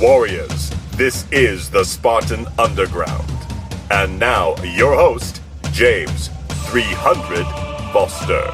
Warriors, this is the Spartan Underground. And now, your host, James 300 Foster.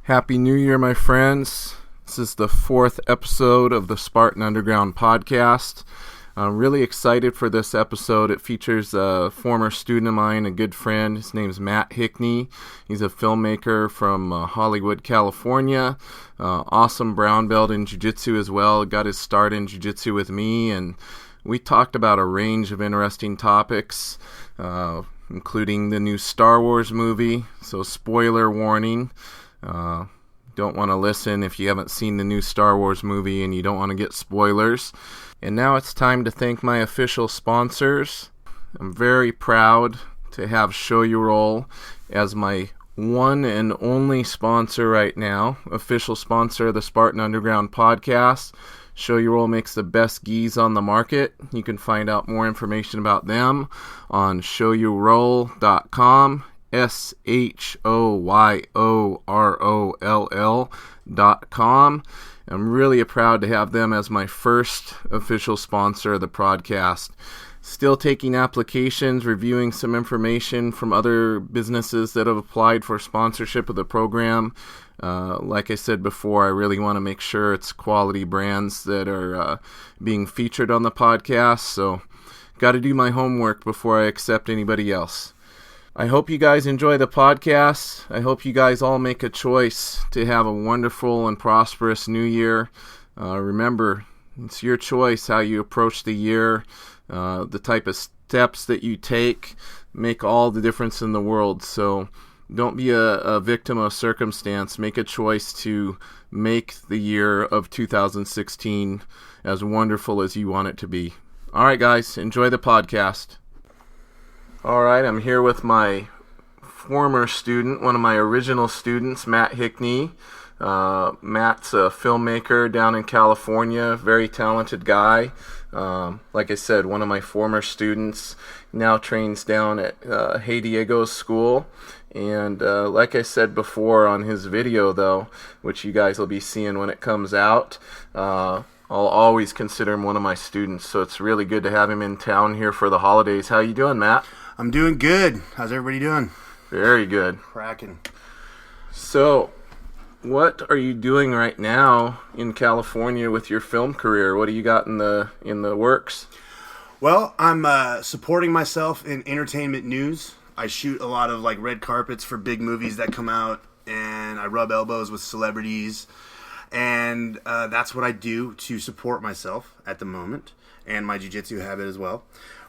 Happy New Year, my friends. This is the 4th episode of the Spartan Underground podcast. I'm really excited for this episode. It features a former student of mine, a good friend. His name's Matt Hickney. He's a filmmaker from Hollywood, California. Awesome brown belt in jiu-jitsu as well. Got his start in jiu-jitsu with me, and we talked about a range of interesting topics, including the new Star Wars movie. So spoiler warning. Don't want to listen if you haven't seen the new Star Wars movie and you don't want to get spoilers. And now it's time to thank my official sponsors. I'm very proud to have Show You Roll as my one and only sponsor right now, official sponsor of the Spartan Underground podcast. Show You Roll makes the best gis on the market. You can find out more information about them on showyouroll.com. shoyorol.com. I'm really proud to have them as my first official sponsor of the podcast. Still taking applications, reviewing some information from other businesses that have applied for sponsorship of the program. Like I said before, I really want to make sure it's quality brands that are being featured on the podcast, so got to do my homework before I accept anybody else. I hope you guys enjoy the podcast. I hope you guys all make a choice to have a wonderful and prosperous new year. Remember, it's your choice how you approach the year. The type of steps that you take make all the difference in the world. So don't be a victim of circumstance. Make a choice to make the year of 2016 as wonderful as you want it to be. All right, guys, enjoy the podcast. All right, I'm here with my former student, one of my original students, Matt Hickney. Matt's a filmmaker down in California, very talented guy. Like I said, one of my former students, now trains down at Hey Diego's school. And like I said before on his video, though, which you guys will be seeing when it comes out, I'll always consider him one of my students. So it's really good to have him in town here for the holidays. How you doing, Matt? I'm doing good. How's everybody doing? Very good. Cracking. So, what are you doing right now in California with your film career? What do you got in the works? Well, I'm supporting myself in entertainment news. I shoot a lot of red carpets for big movies that come out, and I rub elbows with celebrities, and that's what I do to support myself at the moment, and my jiu-jitsu habit as well.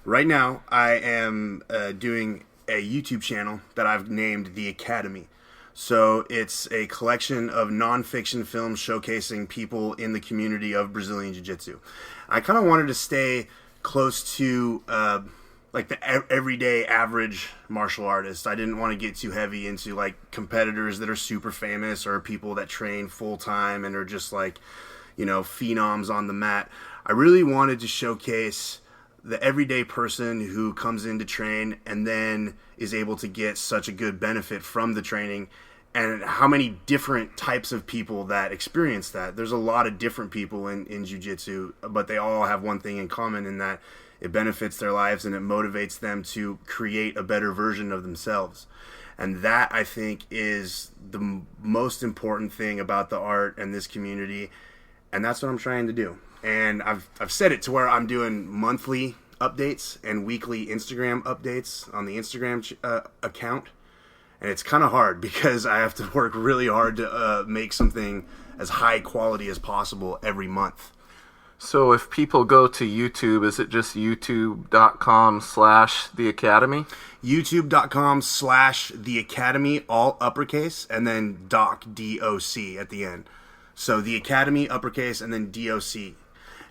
Right now, I am doing a YouTube channel that I've named The Academy. So it's a collection of non-fiction films showcasing people in the community of Brazilian Jiu-Jitsu. I kind of wanted to stay close to the everyday average martial artist. I didn't want to get too heavy into competitors that are super famous or people that train full-time and are just phenoms on the mat. I really wanted to showcase the everyday person who comes in to train and then is able to get such a good benefit from the training, and how many different types of people that experience that. There's a lot of different people in jiu-jitsu, but they all have one thing in common, in that it benefits their lives and it motivates them to create a better version of themselves. And that, I think, is the most important thing about the art and this community, and that's what I'm trying to do. And I've set it to where I'm doing monthly updates and weekly Instagram updates on the Instagram account. And it's kind of hard because I have to work really hard to make something as high quality as possible every month. So if people go to YouTube, is it just youtube.com/The Academy? youtube.com/The Academy, all uppercase, and then doc, D-O-C at the end. So The Academy, uppercase, and then D-O-C.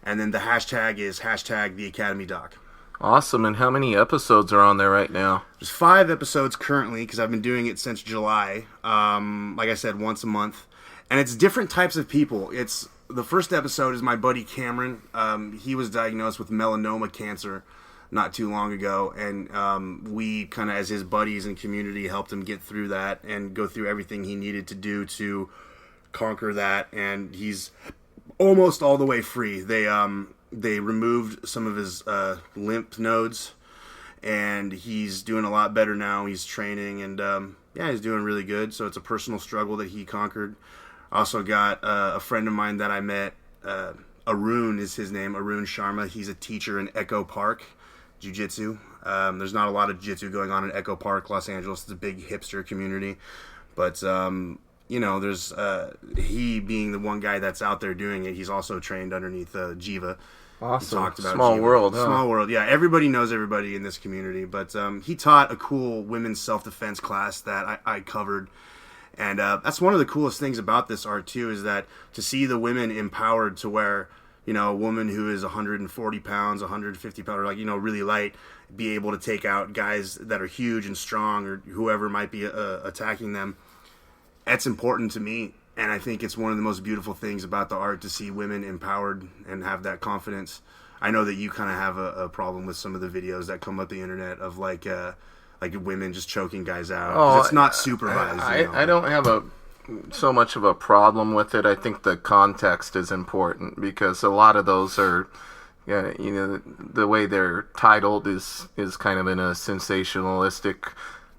And then the hashtag is #TheAcademyDoc. Awesome. And how many episodes are on there right now? There's 5 episodes currently because I've been doing it since July. Like I said, once a month. And it's different types of people. The first episode is my buddy Cameron. He was diagnosed with melanoma cancer not too long ago. And we kind of, as his buddies and community, helped him get through that and go through everything he needed to do to conquer that. And he's almost all the way free. They removed some of his lymph nodes, and he's doing a lot better now. He's training, and he's doing really good. So it's a personal struggle that he conquered. I also got a friend of mine that I met. Arun is his name, Arun Sharma. He's a teacher in Echo Park Jiu-Jitsu. There's not a lot of jiu-jitsu going on in Echo Park, Los Angeles. It's a big hipster community. But there's he being the one guy that's out there doing it. He's also trained underneath Jiva. Awesome. Talked about Small Jiva. world. Huh? Small world. Yeah, everybody knows everybody in this community. But he taught a cool women's self-defense class that I covered. And that's one of the coolest things about this art, too, is that to see the women empowered to where, a woman who is 140 pounds, 150 pounds, really light, be able to take out guys that are huge and strong or whoever might be attacking them. That's important to me, and I think it's one of the most beautiful things about the art to see women empowered and have that confidence. I know that you kind of have a problem with some of the videos that come up the internet of like women just choking guys out. 'Cause it's not supervised. I don't have so much of a problem with it. I think the context is important because a lot of those are, the way they're titled is kind of in a sensationalistic,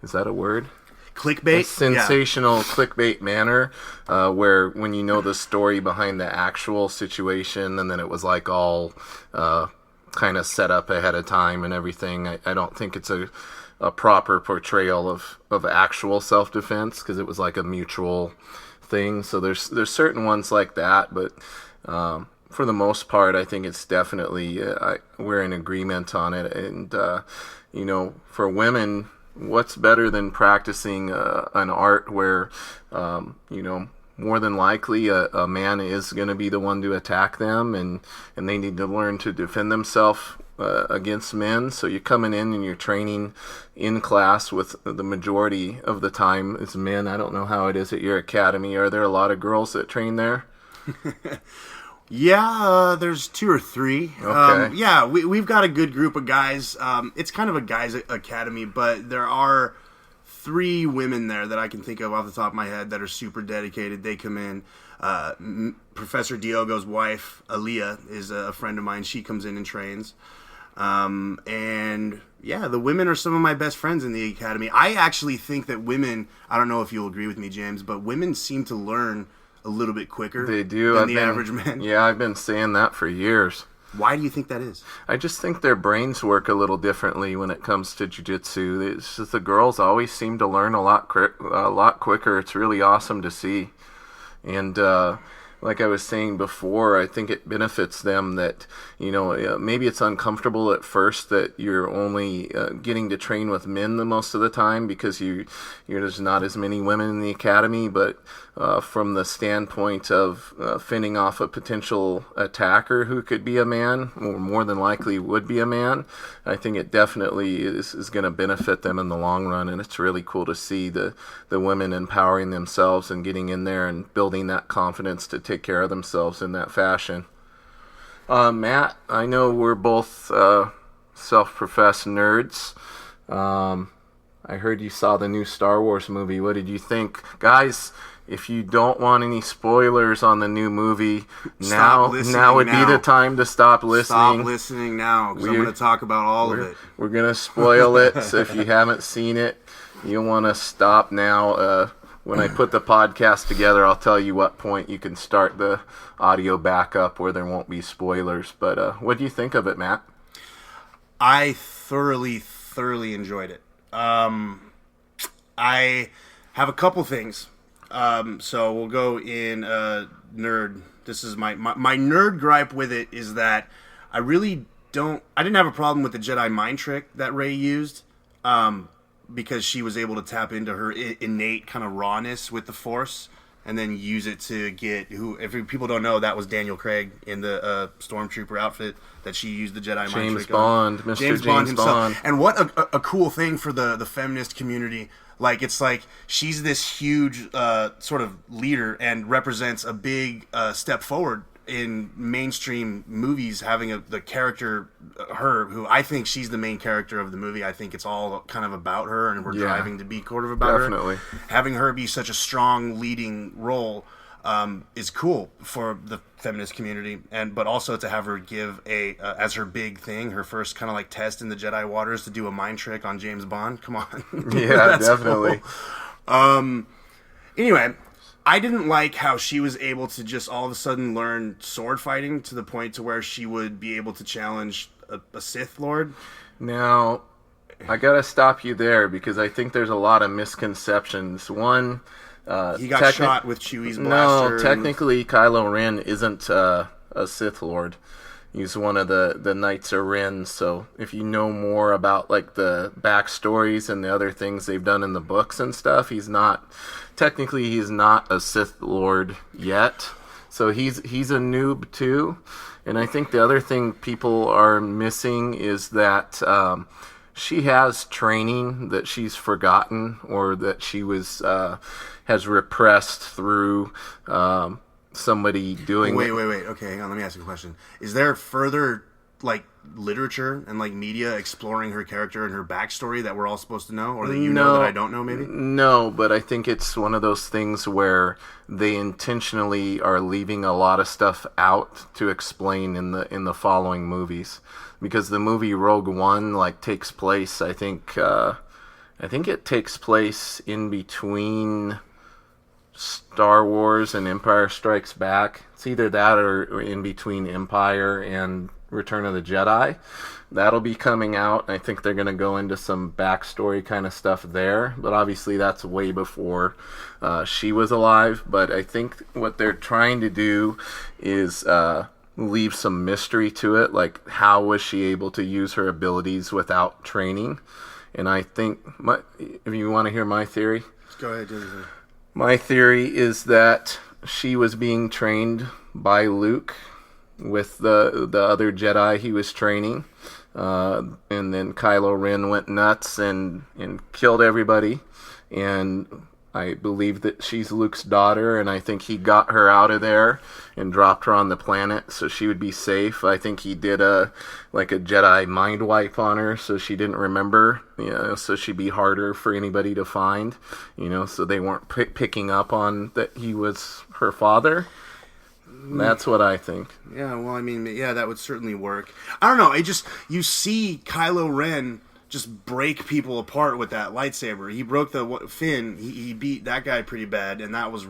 is that a word? Clickbait? Sensational clickbait manner, where when you know the story behind the actual situation and then it was like all kind of set up ahead of time and everything, I don't think it's a proper portrayal of actual self-defense because it was like a mutual thing. So there's certain ones like that, but for the most part, I think it's definitely, we're in agreement on it. And, for women, what's better than practicing an art where, more than likely a man is going to be the one to attack them, and they need to learn to defend themselves against men. So you're coming in and you're training in class with the majority of the time is men. I don't know how it is at your academy. Are there a lot of girls that train there? Yeah, there's 2 or 3. Okay. We've got a good group of guys. It's kind of a guys' academy, but there are 3 women there that I can think of off the top of my head that are super dedicated. They come in. Professor Diogo's wife, Aaliyah, is a friend of mine. She comes in and trains. The women are some of my best friends in the academy. I actually think that women, I don't know if you'll agree with me, James, but women seem to learn a little bit quicker than the average man. Yeah, I've been saying that for years. Why do you think that is? I just think their brains work a little differently when it comes to jiu-jitsu. It's just the girls always seem to learn a lot quicker. It's really awesome to see. And like I was saying before, I think it benefits them that, maybe it's uncomfortable at first that you're only getting to train with men the most of the time because there's not as many women in the academy, but from the standpoint of fending off a potential attacker who could be a man, or more than likely would be a man, I think it definitely is going to benefit them in the long run, and it's really cool to see the women empowering themselves and getting in there and building that confidence to take care of themselves in that fashion. Matt, I know we're both self-professed nerds. I heard you saw the new Star Wars movie. What did you think? Guys, if you don't want any spoilers on the new movie, now would be the time to stop listening. Stop listening now, because I'm going to talk about all of it. We're going to spoil it, so if you haven't seen it, you'll want to stop now. When I put the podcast together, I'll tell you what point you can start the audio back up where there won't be spoilers. But what do you think of it, Matt? I thoroughly enjoyed it. I have a couple things. So we'll go in nerd. This is my nerd gripe with it is that I didn't have a problem with the Jedi mind trick that Rey used, because she was able to tap into her innate kind of rawness with the Force and then use it to get who. If people don't know, that was Daniel Craig in the stormtrooper outfit that she used the Jedi mind trick on. James Bond, Mr. James Bond himself. Bond. And what a cool thing for the feminist community. Like, it's like she's this huge sort of leader and represents a big step forward in mainstream movies, having the character, her, who I think she's the main character of the movie. I think it's all kind of about her, and we're driving to be sort of about her. Having her be such a strong leading role is cool for the feminist community, but also to have her give as her big thing, her first kind of like test in the Jedi waters, to do a mind trick on James Bond. Come on. Yeah, definitely. Cool. Anyway, I didn't like how she was able to just all of a sudden learn sword fighting to the point to where she would be able to challenge a Sith Lord. Now, I gotta stop you there because I think there's a lot of misconceptions. One, he got shot with Chewie's blaster. No, technically Kylo Ren isn't a Sith Lord. He's one of the Knights of Ren, so if you know more about like the backstories and the other things they've done in the books and stuff, he's not a Sith Lord yet. So he's a noob too. And I think the other thing people are missing is that she has training that she's forgotten or that she has repressed through somebody doing. Wait. Okay, hang on. Let me ask you a question. Is there further like literature and like media exploring her character and her backstory that we're all supposed to know, or that you know that I don't know? Maybe. No, but I think it's one of those things where they intentionally are leaving a lot of stuff out to explain in the following movies, because the movie Rogue One takes place. I think it takes place in between Star Wars and Empire Strikes Back. It's either that or in between Empire and Return of the Jedi. That'll be coming out. I think they're going to go into some backstory kind of stuff there, but obviously that's way before she was alive. But I think what they're trying to do is leave some mystery to it, like how was she able to use her abilities without training. And I think, if you want to hear my theory, go ahead, Jason. My theory is that she was being trained by Luke with the other Jedi he was training, and then Kylo Ren went nuts and killed everybody, and I believe that she's Luke's daughter, and I think he got her out of there and dropped her on the planet so she would be safe. I think he did a Jedi mind wipe on her so she didn't remember, so she'd be harder for anybody to find, so they weren't picking up on that he was her father. That's what I think. Yeah, well, I mean, that would certainly work. I don't know, you see Kylo Ren just break people apart with that lightsaber. He broke the Finn. He beat that guy pretty bad, and that was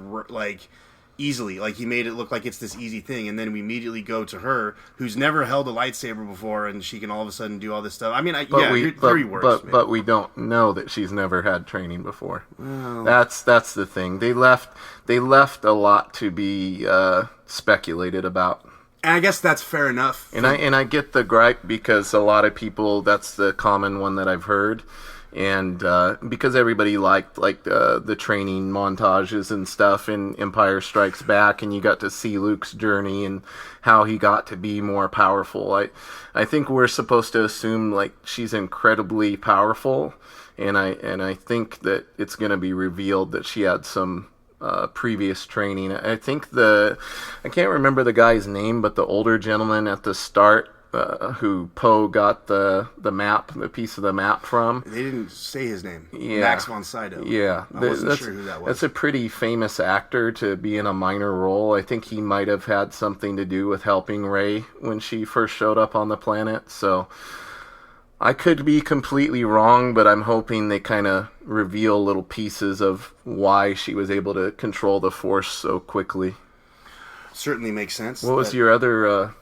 easily. He made it look like it's this easy thing, and then we immediately go to her, who's never held a lightsaber before, and she can all of a sudden do all this stuff. I mean, your theory works. But we don't know that she's never had training before. Well, that's the thing. They left a lot to be speculated about. And I guess that's fair enough. And I get the gripe because a lot of people, that's the common one that I've heard. And because everybody liked the training montages and stuff in Empire Strikes Back, and you got to see Luke's journey and how he got to be more powerful. I think we're supposed to assume she's incredibly powerful, and I think that it's going to be revealed that she had some previous training. I think I can't remember the guy's name, but the older gentleman at the start who Poe got the piece of the map from. They didn't say his name. Yeah. Max von Sydow. Yeah. I wasn't sure who that was. That's a pretty famous actor to be in a minor role. I think he might have had something to do with helping Rey when she first showed up on the planet. So I could be completely wrong, but I'm hoping they kind of reveal little pieces of why she was able to control the Force so quickly. Certainly makes sense. What was your other...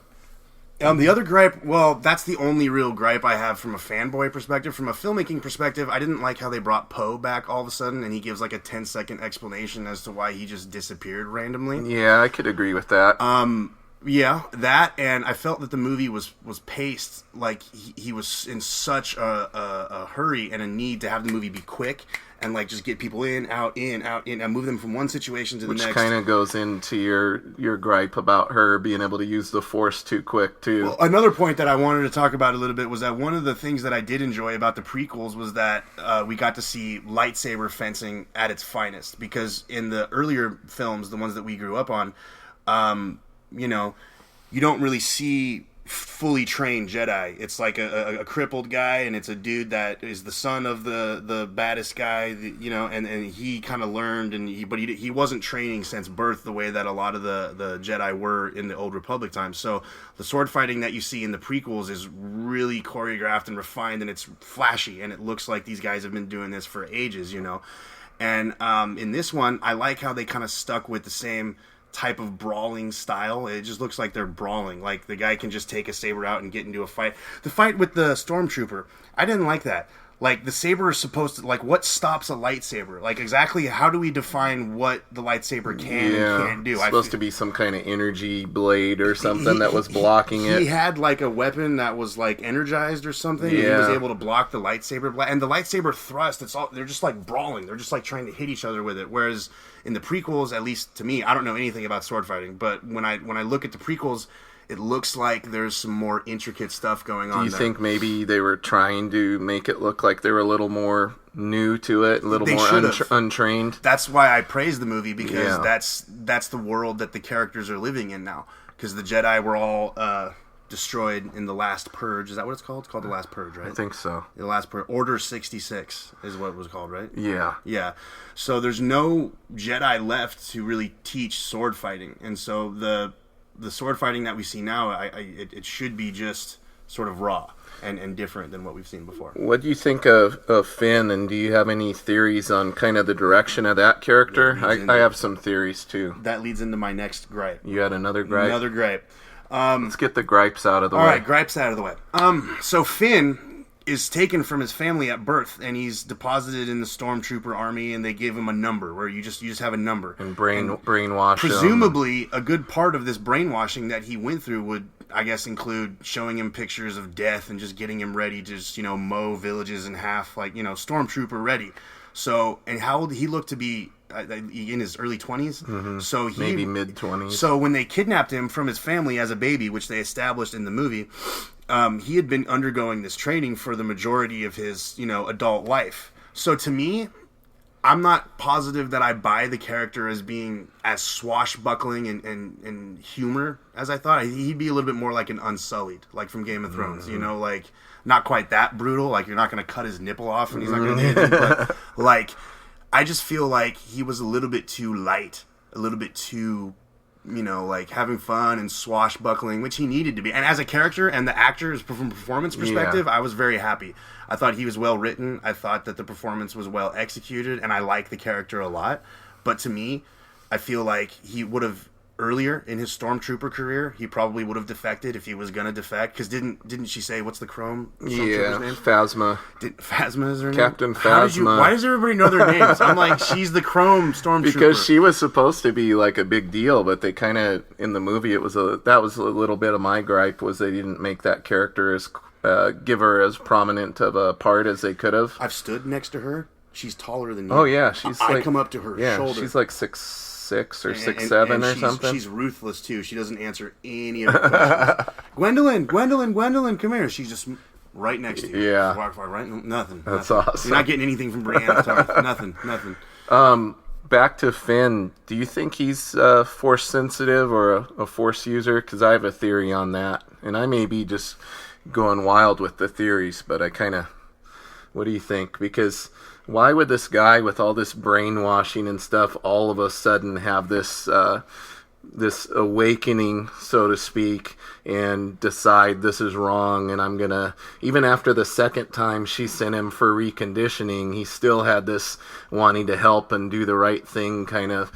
The other gripe, well, that's the only real gripe I have from a fanboy perspective. From a filmmaking perspective, I didn't like how they brought Poe back all of a sudden, and he gives a 10-second explanation as to why he just disappeared randomly. Yeah, I could agree with that. Yeah, that, and I felt that the movie was paced like he was in such a hurry and a need to have the movie be quick and like just get people in, out, and move them from one situation to the next. Which kind of goes into your gripe about her being able to use the Force too quick too. Well, another point that I wanted to talk about a little bit was that one of the things that I did enjoy about the prequels was that we got to see lightsaber fencing at its finest, because in the earlier films, the ones that we grew up on, you don't really see fully trained Jedi. It's like a crippled guy, and it's a dude that is the son of the baddest guy, and he kind of learned, but he wasn't training since birth the way that a lot of the Jedi were in the Old Republic times. So the sword fighting that you see in the prequels is really choreographed and refined, and it's flashy, and it looks like these guys have been doing this for ages, And in this one, I like how they kind of stuck with the same type of brawling style. It just looks like they're brawling. Like the guy can just take a saber out and get into a fight. The fight with the stormtrooper, I didn't like that. Like the saber is supposed to, like, what stops a lightsaber? Like exactly how do we define what the lightsaber can and can't do? It's supposed to be some kind of energy blade or something that was blocking it. He had like a weapon that was like energized or something. Yeah. And he was able to block the lightsaber. And the lightsaber thrust, they're just like brawling. They're just like trying to hit each other with it. Whereas in the prequels, at least to me, I don't know anything about sword fighting, but when I look at the prequels, it looks like there's some more intricate stuff going on. Do you think maybe they were trying to make it look like they were a little more new to it, a little more untrained? That's why I praise the movie, because that's the world that the characters are living in now. Because the Jedi were all destroyed in the Last Purge. Is that what it's called? It's called the Last Purge, right? I think so. The Last Purge. Order 66 is what it was called, right? Yeah. Yeah. So there's no Jedi left to really teach sword fighting. And so the sword fighting that we see now, it should be just sort of raw and different than what we've seen before. What do you think of Finn, and do you have any theories on kind of the direction of that character? I have some theories too. That leads into my next gripe. You had another gripe? Another gripe. Let's get the gripes out of the way. All right, gripes out of the way. So Finn is taken from his family at birth, and he's deposited in the Stormtrooper army, and they give him a number where you just have a number and brainwash him. Presumably, a good part of this brainwashing that he went through would, I guess, include showing him pictures of death and just getting him ready to just mow villages in half, like Stormtrooper ready. So, and how old he looked to be? In his early 20s, so maybe mid 20s. So when they kidnapped him from his family as a baby, which they established in the movie, he had been undergoing this training for the majority of his adult life. So to me, I'm not positive that I buy the character as being as swashbuckling and humor as I thought. He'd be a little bit more like an Unsullied, like from Game of Thrones. Like not quite that brutal. Like you're not going to cut his nipple off and he's not going to do anything, but like. I just feel like he was a little bit too light, a little bit too, like having fun and swashbuckling, which he needed to be. And as a character and the actor's from performance perspective, I was very happy. I thought he was well written. I thought that the performance was well executed, and I like the character a lot. But to me, I feel like he would have, earlier in his Stormtrooper career, he probably would have defected if he was going to defect. Because didn't she say, what's the Chrome Stormtrooper's name? Phasma. Phasma is her name? Captain Phasma. Why does everybody know their names? I'm like, she's the Chrome Stormtrooper. Because she was supposed to be like a big deal, but they kind of, in the movie, that was a little bit of my gripe, was they didn't make that character as, give her as prominent of a part as they could have. I've stood next to her. She's taller than me. Oh, yeah. I come up to her shoulder. She's like 6'6" or 6'7" or something. She's ruthless too. She doesn't answer any of her questions. Gwendolyn, come here. She's just right next to you. Yeah. Right? Nothing. That's nothing. awesome. You're not getting anything from Brianna Tarth. Nothing. Back to Finn. Do you think he's force sensitive or a force user? Because I have a theory on that, and I may be just going wild with the theories, but I kind of. What do you think? Because why would this guy with all this brainwashing and stuff all of a sudden have this this awakening, so to speak, and decide this is wrong and I'm gonna, even after the second time she sent him for reconditioning, he still had this wanting to help and do the right thing kind of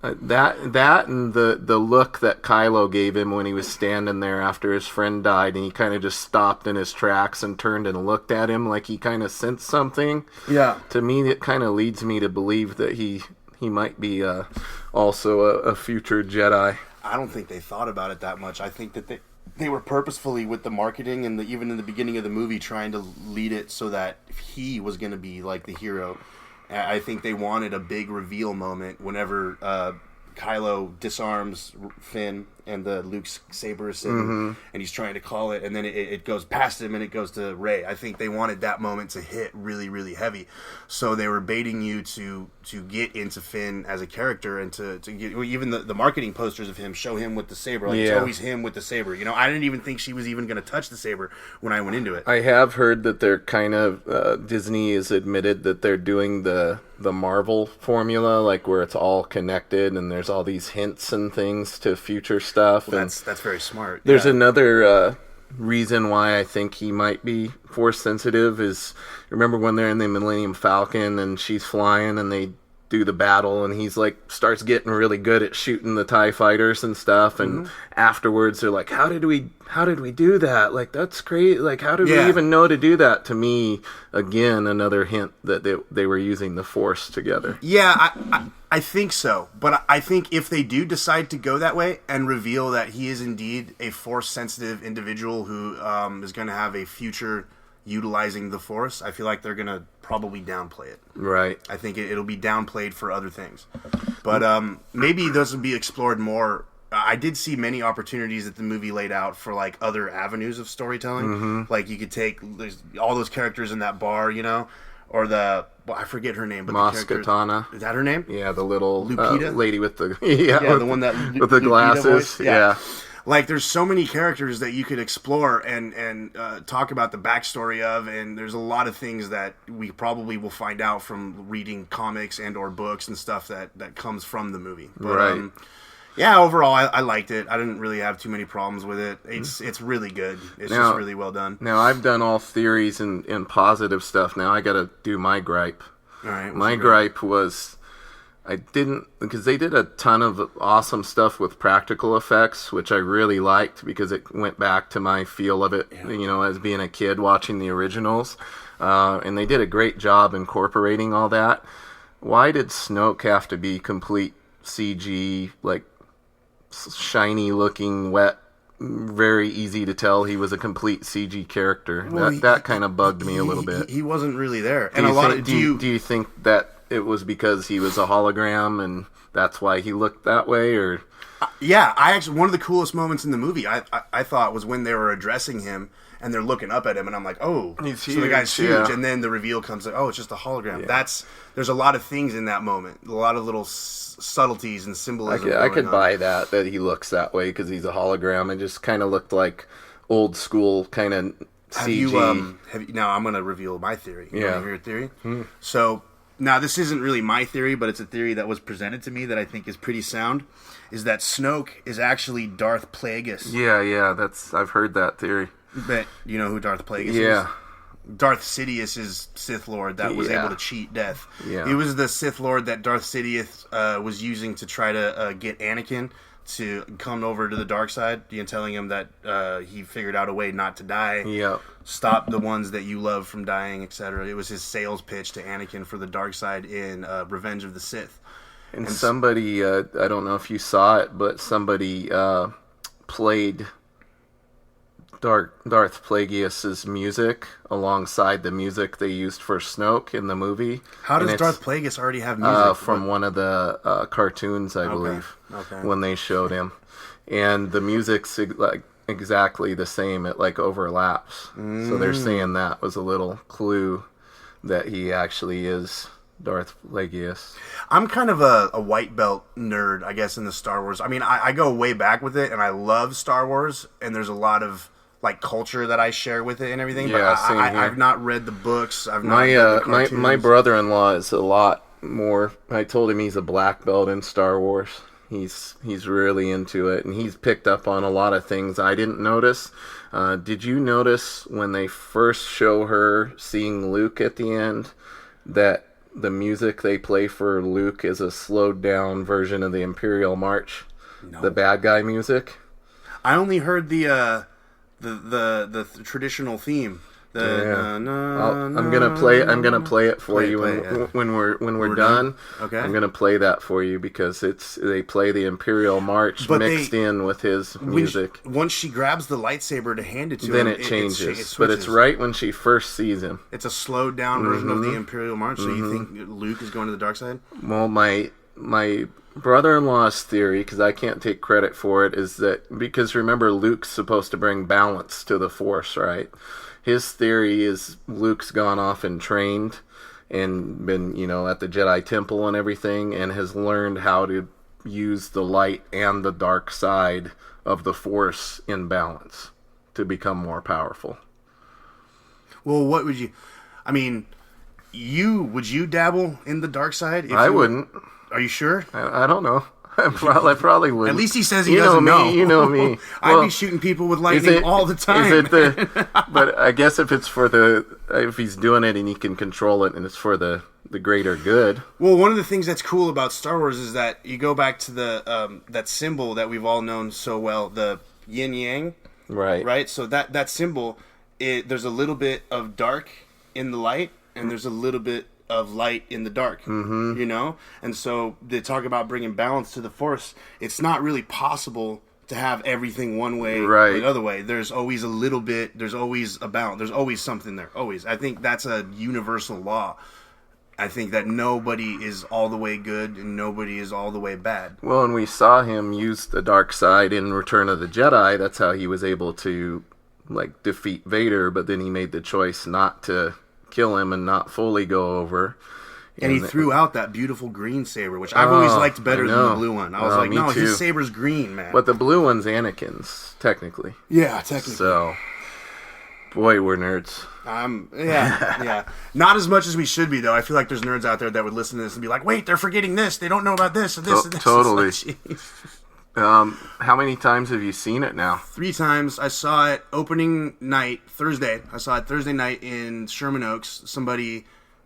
that and the look that Kylo gave him when he was standing there after his friend died, and he kind of just stopped in his tracks and turned and looked at him like he kind of sensed something. Yeah. To me, it kind of leads me to believe that he might be also a future Jedi. I don't think they thought about it that much. I think that they were purposefully with the marketing and even in the beginning of the movie trying to lead it so that he was going to be like the hero. I think they wanted a big reveal moment whenever Kylo disarms Finn and the Luke's saber is sitting, and he's trying to call it, and then it goes past him and it goes to Rey. I think they wanted that moment to hit really, really heavy, so they were baiting you to get into Finn as a character and to get even the marketing posters of him show him with the saber. Like it's always him with the saber. You know, I didn't even think she was even going to touch the saber when I went into it. I have heard that they're kind of Disney has admitted that they're doing the Marvel formula, like where it's all connected and there's all these hints and things to future stuff. Well, and that's very smart. There's another reason why I think he might be force sensitive is, remember when they're in the Millennium Falcon and she's flying and they do the battle and he's like starts getting really good at shooting the TIE fighters and stuff, and afterwards they're like, how did we do that? Like, that's great. Like, how did we even know to do that? To me, again, another hint that they were using the Force together. Yeah, I think so. But I think if they do decide to go that way and reveal that he is indeed a Force-sensitive individual who is going to have a future utilizing the Force, I feel like they're going to probably downplay it. Right. I think it'll be downplayed for other things. But maybe those will be explored more. I did see many opportunities that the movie laid out for like other avenues of storytelling. Like you could take all those characters in that bar, you know, or I forget her name, but Mos Kitana. Is that her name? Yeah, the little Lupita? lady with the the one that with the glasses. Yeah. Like, there's so many characters that you could explore and talk about the backstory of, and there's a lot of things that we probably will find out from reading comics and or books and stuff that comes from the movie. But, right. Yeah, overall, I liked it. I didn't really have too many problems with it. It's really good. It's just really well done. Now, I've done all theories and positive stuff. Now I got to do my gripe. All right. My gripe was, because they did a ton of awesome stuff with practical effects, which I really liked because it went back to my feel of it, you know, as being a kid watching the originals. And they did a great job incorporating all that. Why did Snoke have to be complete CG, like shiny looking, wet, very easy to tell he was a complete CG character? Well, that kind of bugged me a little bit. He wasn't really there. Do you think that it was because he was a hologram and that's why he looked that way, or? Yeah, one of the coolest moments in the movie I thought was when they were addressing him and they're looking up at him, and I'm like, oh, he's so huge, the guy's huge, and then the reveal comes like, oh, it's just a hologram. Yeah. There's a lot of things in that moment, a lot of little subtleties and symbolism. I could buy that he looks that way because he's a hologram. It just kind of looked like old school kind of CG. Now I'm going to reveal my theory. You want to hear your theory? So now this isn't really my theory, but it's a theory that was presented to me that I think is pretty sound. Is that Snoke is actually Darth Plagueis? Yeah, I've heard that theory. But you know who Darth Plagueis is? Yeah. Darth Sidious's Sith Lord that was able to cheat death. Yeah. He was the Sith Lord that Darth Sidious was using to try to get Anakin to come over to the dark side, telling him that he figured out a way not to die, stop the ones that you love from dying, etc. It was his sales pitch to Anakin for the dark side in Revenge of the Sith. And somebody, I don't know if you saw it, but somebody played Darth Plagueis' music alongside the music they used for Snoke in the movie. How does Darth Plagueis already have music? From one of the cartoons, I believe, when they showed him. And the music's like exactly the same. It like overlaps. So they're saying that was a little clue that he actually is Darth Plagueis. I'm kind of a white belt nerd, I guess, in the Star Wars. I mean, I go way back with it, and I love Star Wars, and there's a lot of like culture that I share with it and everything. Yeah, but same here. I've not read the books. I've not read the cartoons. My brother-in-law is a lot more. I told him he's a black belt in Star Wars. He's really into it, and he's picked up on a lot of things I didn't notice. Did you notice when they first show her seeing Luke at the end that the music they play for Luke is a slowed down version of the Imperial March, the bad guy music? I only heard the traditional theme. I'm gonna play it for you when we're done. Okay. I'm gonna play that for you because they play the Imperial March mixed in with his music. Once she grabs the lightsaber to hand it to then him, it changes. it but it's right when she first sees him. It's a slowed down version of the Imperial March. So you think Luke is going to the dark side? Well, my brother-in-law's theory, because I can't take credit for it, is that because remember Luke's supposed to bring balance to the Force, right? His theory is Luke's gone off and trained and been, at the Jedi Temple and everything and has learned how to use the light and the dark side of the Force in balance to become more powerful. Well, what would you... I mean, would you dabble in the dark side? I wouldn't. Are you sure? I don't know. I probably wouldn't. At least he says he doesn't know. You know me. I'd be shooting people with lightning all the time. But I guess if he's doing it and he can control it and it's for the greater good. Well, one of the things that's cool about Star Wars is that you go back to the that symbol that we've all known so well, the yin yang. Right. Right. So that symbol, there's a little bit of dark in the light, and there's a little bit of light in the dark, and so they talk about bringing balance to the Force. It's not really possible to have everything one way or the other way. There's always a little bit, there's always a balance, there's always something there, always. I think that's a universal law. I think that nobody is all the way good and nobody is all the way bad. Well, and we saw him use the dark side in Return of the Jedi. That's how he was able to defeat Vader, but then he made the choice not to kill him and not fully go over. And he threw out that beautiful green saber, which I've always liked better than the blue one. I was no, his saber's green, man. But the blue one's Anakin's, technically. Yeah, technically. So, boy, we're nerds. Yeah. Not as much as we should be, though. I feel like there's nerds out there that would listen to this and be like, wait, they're forgetting this. They don't know about this and this and this. Totally. How many times have you seen it now? 3 times. I saw it opening night, Thursday. I saw it Thursday night in Sherman Oaks.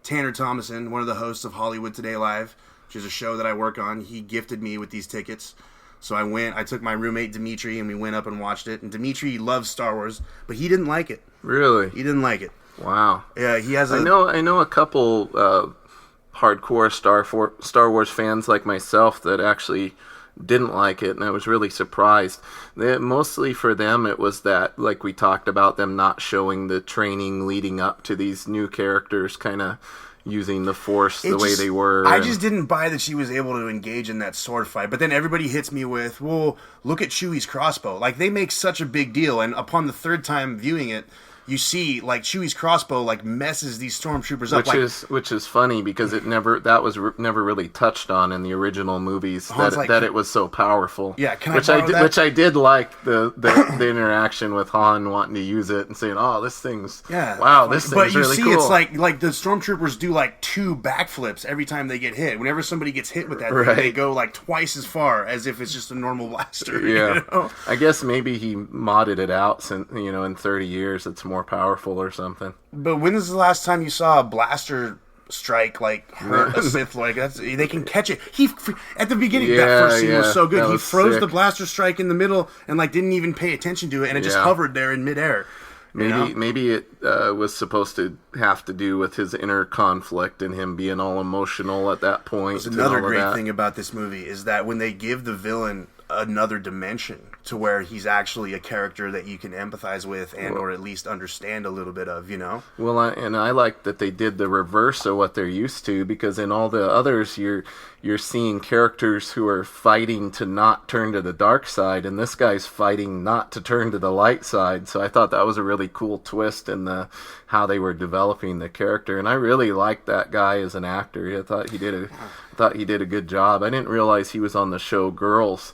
Tanner Thomason, one of the hosts of Hollywood Today Live, which is a show that I work on, he gifted me with these tickets. So I took my roommate Dimitri and we went up and watched it. And Dimitri loves Star Wars, but he didn't like it. Really? He didn't like it. Wow. Yeah, he has I know a couple hardcore Star Wars fans like myself that actually didn't like it, and I was really surprised. Mostly for them, it was that, like we talked about, them not showing the training leading up to these new characters kind of using the Force the way they were. I just didn't buy that she was able to engage in that sword fight. But then everybody hits me with, well, look at Chewie's crossbow. Like, they make such a big deal, and upon the 3rd time viewing it, you see, Chewie's crossbow, messes these stormtroopers up. Which is funny, because that was never really touched on in the original movies, that it was so powerful. Yeah, which I did like the interaction with Han wanting to use it and saying, oh, this thing's, wow, this thing's really cool. But you see, it's the stormtroopers do 2 backflips every time they get hit. Whenever somebody gets hit with that thing, they go twice as far as if it's just a normal blaster. Yeah. I guess maybe he modded it out since, in 30 years it's more powerful or something. But when is the last time you saw a blaster strike hurt a Sith? They can catch it. He at the beginning that first scene was so good. He froze the blaster strike in the middle and didn't even pay attention to it, and it just hovered there in midair. Maybe it was supposed to have to do with his inner conflict and him being all emotional at that point. There's another great thing about this movie is that when they give the villain another dimension to where he's actually a character that you can empathize with or at least understand a little bit of, Well, I like that they did the reverse of what they're used to, because in all the others you're seeing characters who are fighting to not turn to the dark side, and this guy's fighting not to turn to the light side. So I thought that was a really cool twist in how they were developing the character, and I really liked that guy as an actor. I thought he did a good job. I didn't realize he was on the show Girls.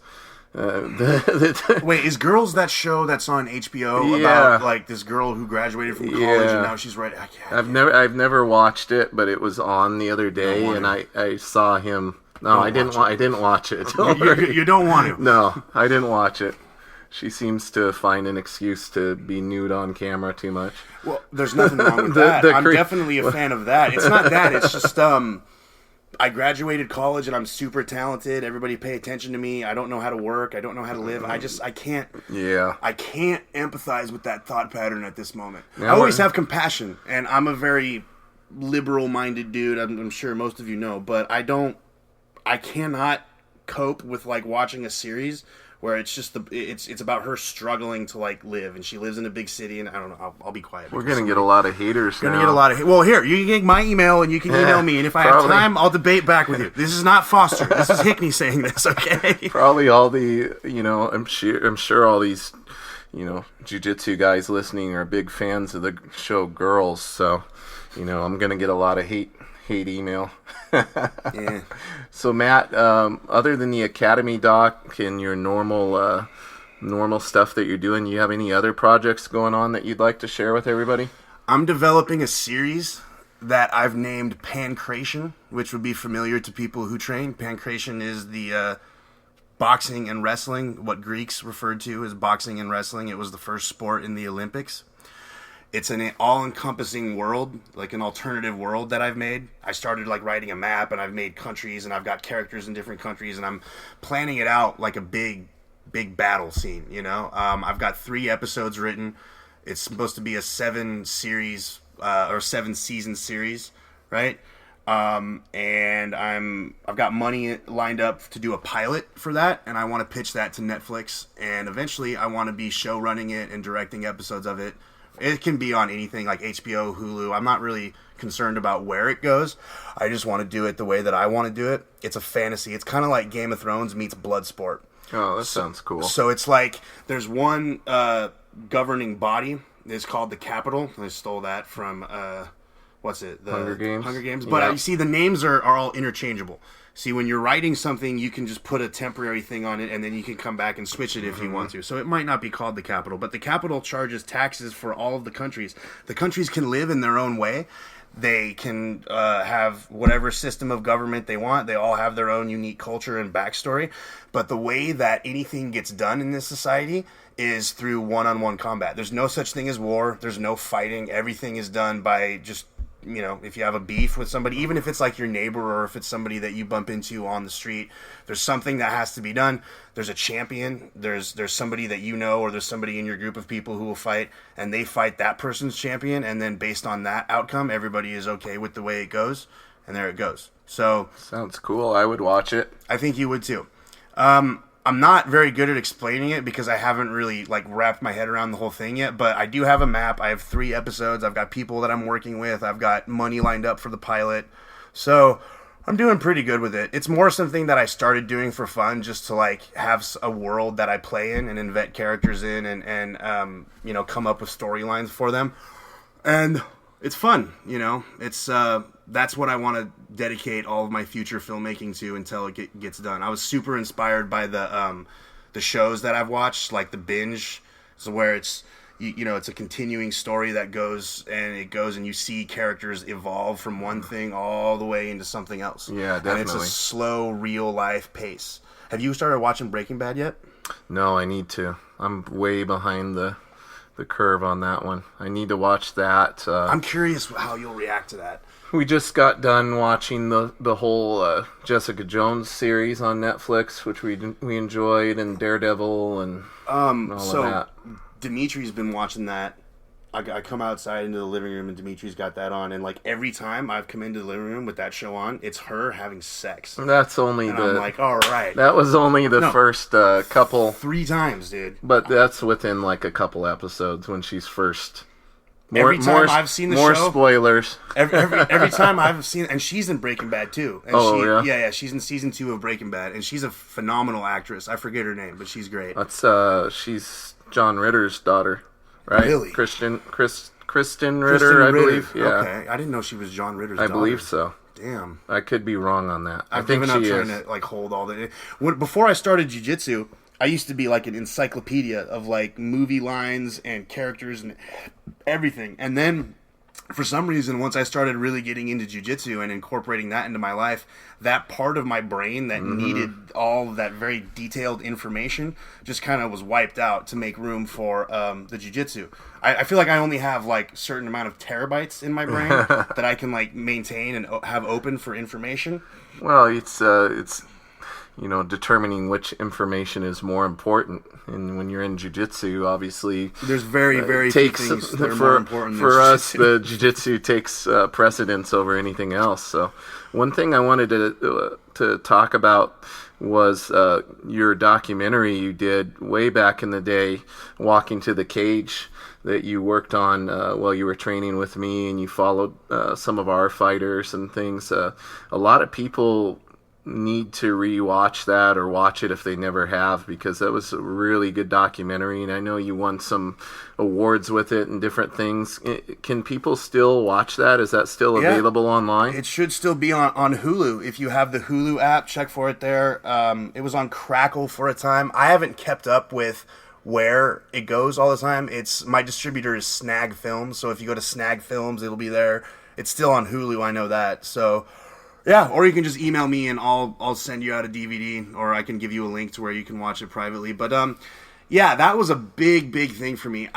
Wait, is Girls that show that's on HBO about this girl who graduated from college and now she's right? I've never watched it, but it was on the other day, and I saw him. No, I didn't watch it. You don't want to. No, I didn't watch it. She seems to find an excuse to be nude on camera too much. Well, there's nothing wrong with that. I'm definitely a fan of that. It's not that. It's just I graduated college and I'm super talented. Everybody pay attention to me. I don't know how to work. I don't know how to live. I can't. Yeah. I can't empathize with that thought pattern at this moment. Now I always have compassion, and I'm a very liberal-minded dude. I'm sure most of you know, but I cannot cope with like watching a series where it's just it's about her struggling to like live, and she lives in a big city, and I don't know. I'll be quiet. We're gonna get a lot of haters. Gonna get a lot of. Well, here you can get my email, and you can email me, and if I have time, I'll debate back with you. This is not Foster. This is Hickney saying this. Okay. Probably all the I'm sure all these jiu-jitsu guys listening are big fans of the show Girls. So I'm gonna get a lot of hate email. Yeah. So Matt, other than the Academy doc and your normal stuff that you're doing, you have any other projects going on that you'd like to share with everybody? I'm developing a series that I've named Pancration, which would be familiar to people who train. Pancration is the boxing and wrestling, what Greeks referred to as boxing and wrestling. It was the first sport in the Olympics. It's an all-encompassing world, like an alternative world that I've made. I started like writing a map, and I've made countries, and I've got characters in different countries, and I'm planning it out like a big battle scene, I've got 3 episodes written. It's supposed to be a 7-season series, right? And I've got money lined up to do a pilot for that, and I want to pitch that to Netflix, and eventually I want to be show running it and directing episodes of it. It can be on anything like HBO, Hulu. I'm not really concerned about where it goes. I just want to do it the way that I want to do it. It's a fantasy. It's kind of like Game of Thrones meets Bloodsport. Oh, that sounds cool. So it's like there's one governing body. It's called the Capitol. I stole that from, what's it? The Hunger Games. Hunger Games. But you see, the names are all interchangeable. See, when you're writing something, you can just put a temporary thing on it, and then you can come back and switch it if you want to. So it might not be called the Capitol, but the Capitol charges taxes for all of the countries. The countries can live in their own way. They can have whatever system of government they want. They all have their own unique culture and backstory. But the way that anything gets done in this society is through one-on-one combat. There's no such thing as war. There's no fighting. Everything is done by just... if you have a beef with somebody, even if it's like your neighbor or if it's somebody that you bump into on the street, there's something that has to be done. There's a champion. There's somebody that or there's somebody in your group of people who will fight, and they fight that person's champion, and then based on that outcome, everybody is okay with the way it goes, and there it goes. So sounds cool. I would watch it. I think you would too. I'm not very good at explaining it because I haven't really like wrapped my head around the whole thing yet, but I do have a map. I have 3 episodes. I've got people that I'm working with. I've got money lined up for the pilot. So I'm doing pretty good with it. It's more something that I started doing for fun, just to like have a world that I play in and invent characters in and come up with storylines for them. And it's fun, it's that's what I want to dedicate all of my future filmmaking to until it gets done. I was super inspired by the shows that I've watched, like the Binge, so where it's it's a continuing story that goes and you see characters evolve from one thing all the way into something else. Yeah, definitely. And it's a slow, real life pace. Have you started watching Breaking Bad yet? No, I need to. I'm way behind the curve on that one. I need to watch that. I'm curious how you'll react to that. We just got done watching the whole Jessica Jones series on Netflix, which we enjoyed, and Daredevil and all of that. Dimitri's been watching that. I come outside into the living room, and Dimitri's got that on, and like every time I've come into the living room with that show on, it's her having sex. That's only and I'm like, all right. That was only the first couple. 3 times, dude. But that's within like a couple episodes when she's first. Every time I've seen the show, more spoilers. Every time I've seen, and she's in Breaking Bad too. And yeah, she's in season 2 of Breaking Bad, and she's a phenomenal actress. I forget her name, but she's great. That's she's John Ritter's daughter, right? Really? Kristen Ritter, I believe. Yeah. Okay, I didn't know she was John Ritter's daughter. I believe so. Damn. I could be wrong on that. I've given up trying to like hold all the. Before I started jiu-jitsu, I used to be like an encyclopedia of like movie lines and characters and everything. And then for some reason, once I started really getting into jiu-jitsu and incorporating that into my life, that part of my brain that needed all of that very detailed information just kind of was wiped out to make room for the jiu-jitsu. I feel like I only have like a certain amount of terabytes in my brain that I can like maintain and have open for information. Well, it's determining which information is more important. And when you're in jiu-jitsu, obviously, there's very few things that are more important than for us, the jiu-jitsu takes precedence over anything else. So one thing I wanted to talk about was your documentary you did way back in the day, Walking to the Cage, that you worked on while you were training with me, and you followed some of our fighters and things. A lot of people need to rewatch that or watch it if they never have, because that was a really good documentary, and I know you won some awards with it and different things. Can people still watch that? Is that still available online? It should still be on Hulu. If you have the Hulu app, check for it there. It was on Crackle for a time. I haven't kept up with where it goes all the time. My distributor is Snag Films, so if you go to Snag Films, it'll be there. It's still on Hulu, I know that. So yeah, or you can just email me and I'll send you out a DVD, or I can give you a link to where you can watch it privately. But yeah, that was a big thing for me.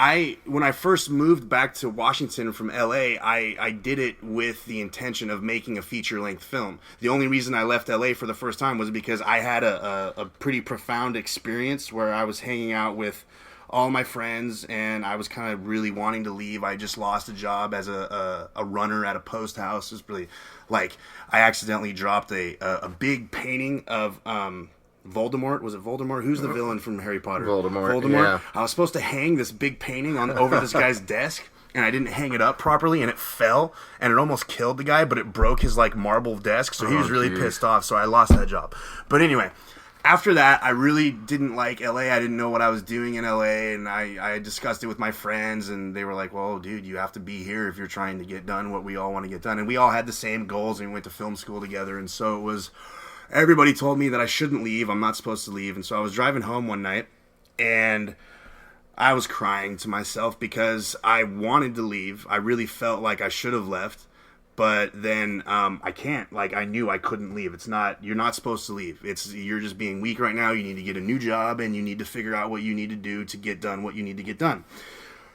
When I first moved back to Washington from LA, I did it with the intention of making a feature-length film. The only reason I left LA for the first time was because I had a pretty profound experience where I was hanging out with all my friends, and I was kind of really wanting to leave. I just lost a job as a runner at a post house. It was really like I accidentally dropped a big painting of Voldemort. Was it Voldemort? Who's the villain from Harry Potter? Voldemort. Yeah. I was supposed to hang this big painting over this guy's desk, and I didn't hang it up properly, and it fell, and it almost killed the guy, but it broke his like marble desk, so he was really pissed off, so I lost that job. But anyway, after that, I really didn't like LA. I didn't know what I was doing in LA, and I discussed it with my friends, and they were like, well, dude, you have to be here if you're trying to get done what we all want to get done. And we all had the same goals, and we went to film school together, and so it was, everybody told me that I shouldn't leave. I'm not supposed to leave. And so I was driving home one night, and I was crying to myself because I wanted to leave. I really felt like I should have left. But then I can't. Like, I knew I couldn't leave. You're not supposed to leave. You're just being weak right now. You need to get a new job, and you need to figure out what you need to do to get done what you need to get done.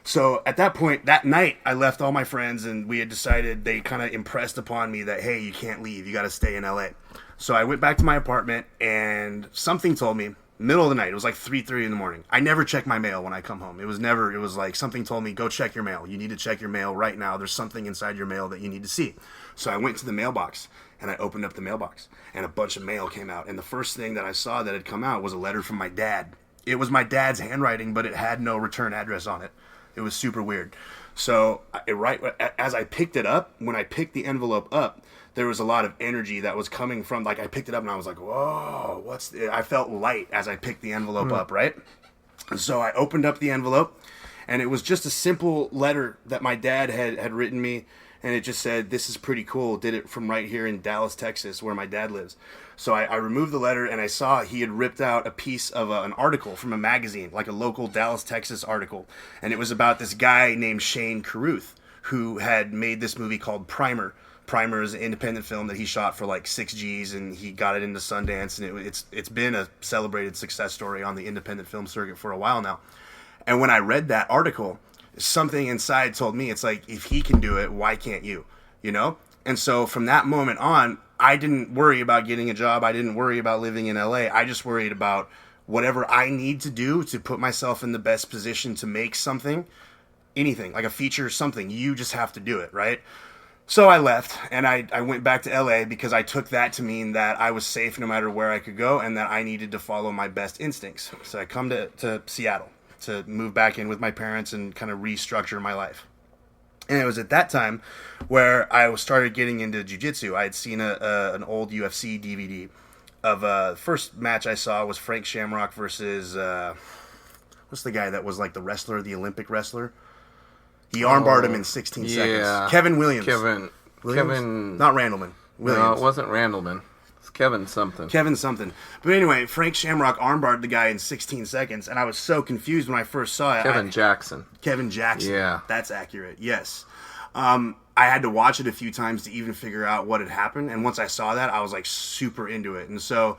So at that point, that night, I left all my friends, and we had decided, they kind of impressed upon me that, hey, you can't leave. You got to stay in LA. So I went back to my apartment, and something told me, middle of the night, it was like 3:30 in the morning. I never check my mail when I come home. It was like something told me, go check your mail. You need to check your mail right now. There's something inside your mail that you need to see. So I went to the mailbox, and I opened up the mailbox, and a bunch of mail came out. And the first thing that I saw that had come out was a letter from my dad. It was my dad's handwriting, but it had no return address on it. It was super weird. So as I picked it up, when I picked the envelope up, there was a lot of energy that was coming from, like, I picked it up and I was like, whoa, I felt light as I picked the envelope up, right? So I opened up the envelope, and it was just a simple letter that my dad had written me, and it just said, this is pretty cool, did it from right here in Dallas, Texas, where my dad lives. So I removed the letter, and I saw he had ripped out a piece of an article from a magazine, like a local Dallas, Texas article, and it was about this guy named Shane Carruth, who had made this movie called Primer. Primer is an independent film that he shot for like 6 Gs, and he got it into Sundance, and it's been a celebrated success story on the independent film circuit for a while now. And when I read that article, something inside told me, it's like, if he can do it, why can't you? You know? And so from that moment on, I didn't worry about getting a job. I didn't worry about living in LA. I just worried about whatever I need to do to put myself in the best position to make something, anything, like a feature, something. You just have to do it, right? So I left, and I went back to LA because I took that to mean that I was safe no matter where I could go, and that I needed to follow my best instincts. So I come to Seattle to move back in with my parents and kind of restructure my life. And it was at that time where I started getting into jiu-jitsu. I had seen an old UFC DVD of the first match I saw was Frank Shamrock versus what's the guy that was like the wrestler, the Olympic wrestler? He armbarred him in 16 seconds. Kevin Williams. Kevin. Not Randleman. Williams. No, it wasn't Randleman. It's Kevin something. But anyway, Frank Shamrock armbarred the guy in 16 seconds, and I was so confused when I first saw it. Kevin Jackson. Kevin Jackson. Yeah. That's accurate, yes. I had to watch it a few times to even figure out what had happened. And once I saw that, I was like super into it. And so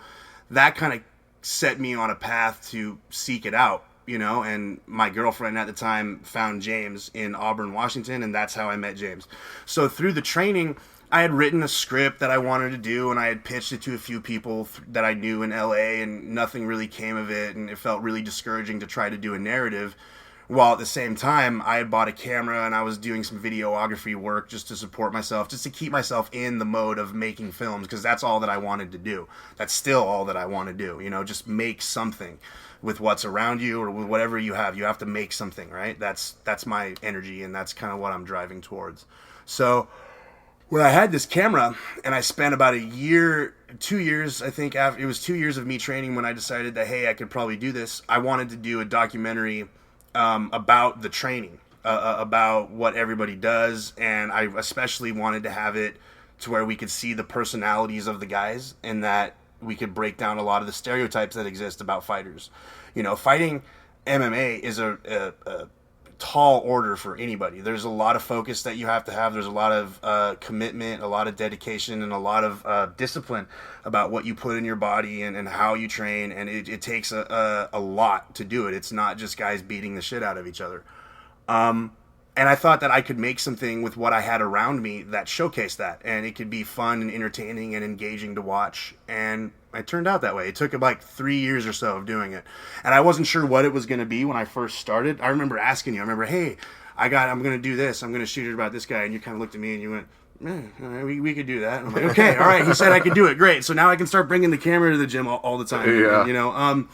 that kind of set me on a path to seek it out, you know. And my girlfriend at the time found James in Auburn, Washington, and that's how I met James. So through the training, I had written a script that I wanted to do, and I had pitched it to a few people that I knew in LA, and nothing really came of it, and it felt really discouraging to try to do a narrative. While at the same time, I had bought a camera and I was doing some videography work just to support myself, just to keep myself in the mode of making films, because that's all that I wanted to do. That's still all that I want to do, you know, just make something with what's around you or with whatever you have. You have to make something, right? That's my energy, and that's kind of what I'm driving towards. So when I had this camera, and I spent about 2 years, I think, after it was 2 years of me training, when I decided that, hey, I could probably do this, I wanted to do a documentary about the training, about what everybody does, and I especially wanted to have it to where we could see the personalities of the guys, and that we could break down a lot of the stereotypes that exist about fighters. You know, fighting MMA is a tall order for anybody. There's a lot of focus that you have to have. There's a lot of commitment, a lot of dedication, and a lot of discipline about what you put in your body and how you train. And it takes a lot to do it. It's not just guys beating the shit out of each other. And I thought that I could make something with what I had around me that showcased that. And it could be fun and entertaining and engaging to watch. And it turned out that way. It took like 3 years or so of doing it. And I wasn't sure what it was going to be when I first started. I remember asking you, hey, I'm going to do this. I'm going to shoot it about this guy. And you kind of looked at me and you went, all right, we could do that. And I'm like, okay, all right. He said I could do it. Great. So now I can start bringing the camera to the gym all the time. Yeah. You know,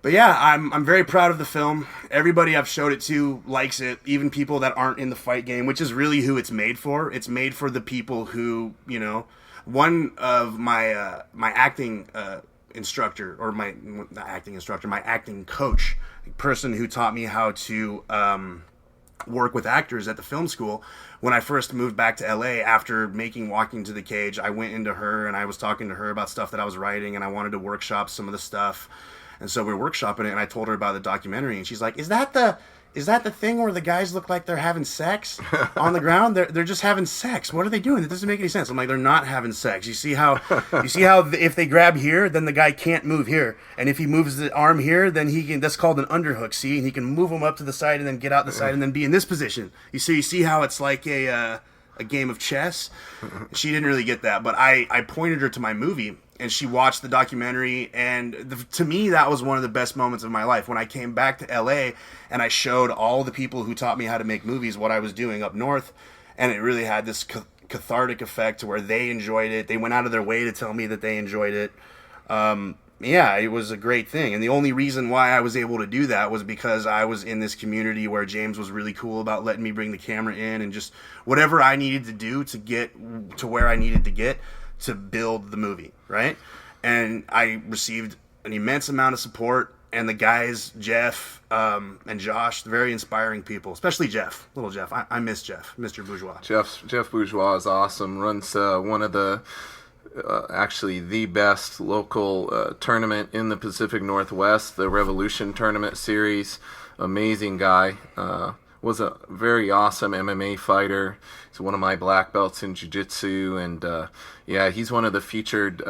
but yeah, I'm very proud of the film. Everybody I've showed it to likes it, even people that aren't in the fight game, which is really who it's made for. It's made for the people who, you know, one of my my acting instructor, or my acting coach, person who taught me how to work with actors at the film school. When I first moved back to LA after making Walking to the Cage, I went into her and I was talking to her about stuff that I was writing, and I wanted to workshop some of the stuff. And so we were workshopping it, and I told her about the documentary, and she's like, "Is that the thing where the guys look like they're having sex on the ground? They're just having sex. What are they doing? That doesn't make any sense." I'm like, "They're not having sex. You see how if they grab here, then the guy can't move here, and if he moves the arm here, then he can. That's called an underhook. See, and he can move them up to the side and then get out the side and then be in this position. You see how it's like a game of chess." She didn't really get that, but I pointed her to my movie. And she watched the documentary, and to me, that was one of the best moments of my life. When I came back to LA, and I showed all the people who taught me how to make movies what I was doing up north, and it really had this cathartic effect to where they enjoyed it. They went out of their way to tell me that they enjoyed it. Yeah, it was a great thing. And the only reason why I was able to do that was because I was in this community where James was really cool about letting me bring the camera in, and just whatever I needed to do to get to where I needed to get to build the movie, right? And I received an immense amount of support, and the guys, Jeff and Josh, very inspiring people, especially Jeff, little Jeff. I miss Jeff, Mr. Bourgeois. Jeff Bourgeois is awesome. Runs one of the actually the best local tournament in the Pacific Northwest, the Revolution Tournament Series. Amazing guy. Was a very awesome MMA fighter. He's one of my black belts in jiu-jitsu, and yeah, he's one of the featured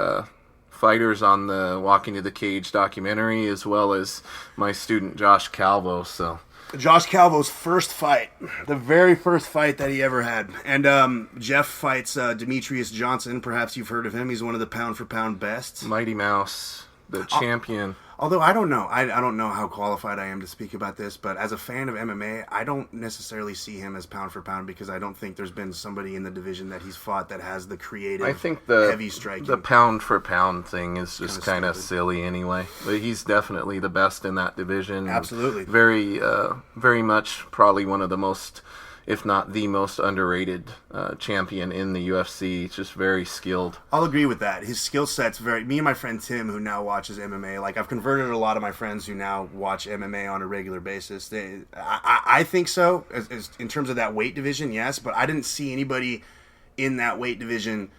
fighters on the Walking to the Cage documentary, as well as my student Josh Calvo. So Josh Calvo's first fight, the very first fight that he ever had. And Jeff fights Demetrius Johnson. Perhaps you've heard of him. He's one of the pound-for-pound bests. Mighty Mouse, the champion. Although I don't know. I don't know how qualified I am to speak about this, but as a fan of MMA, I don't necessarily see him as pound for pound, because I don't think there's been somebody in the division that he's fought that has the creative, I think heavy striking. The pound for pound thing is just kind of silly anyway. But he's definitely the best in that division. Absolutely. Very much probably one of the most, if not the most underrated champion in the UFC. It's just very skilled. I'll agree with that. His skill set's very... Me and my friend Tim, who now watches MMA, like, I've converted a lot of my friends who now watch MMA on a regular basis. I think so, as in terms of that weight division, yes, but I didn't see anybody in that weight division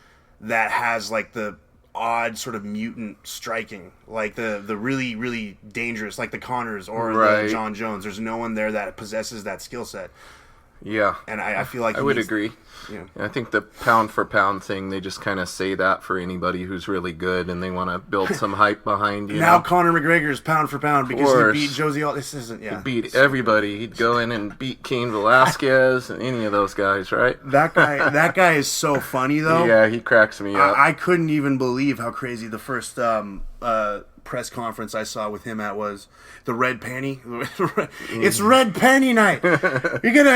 that has, like, the odd sort of mutant striking, like the really, really dangerous, like the Connors or the John Jones. There's no one there that possesses that skill set. Yeah. And I feel like I would agree. Yeah. I think the pound for pound thing, they just kind of say that for anybody who's really good and they want to build some hype behind you. Now Conor McGregor's pound for pound because he beat Josie Aldo. This isn't, He beat everybody. He'd go in and beat Cain Velasquez and any of those guys, right? That guy is so funny, though. Yeah, he cracks me up. I couldn't even believe how crazy the first press conference I saw with him at was the red panty. It's red panty night.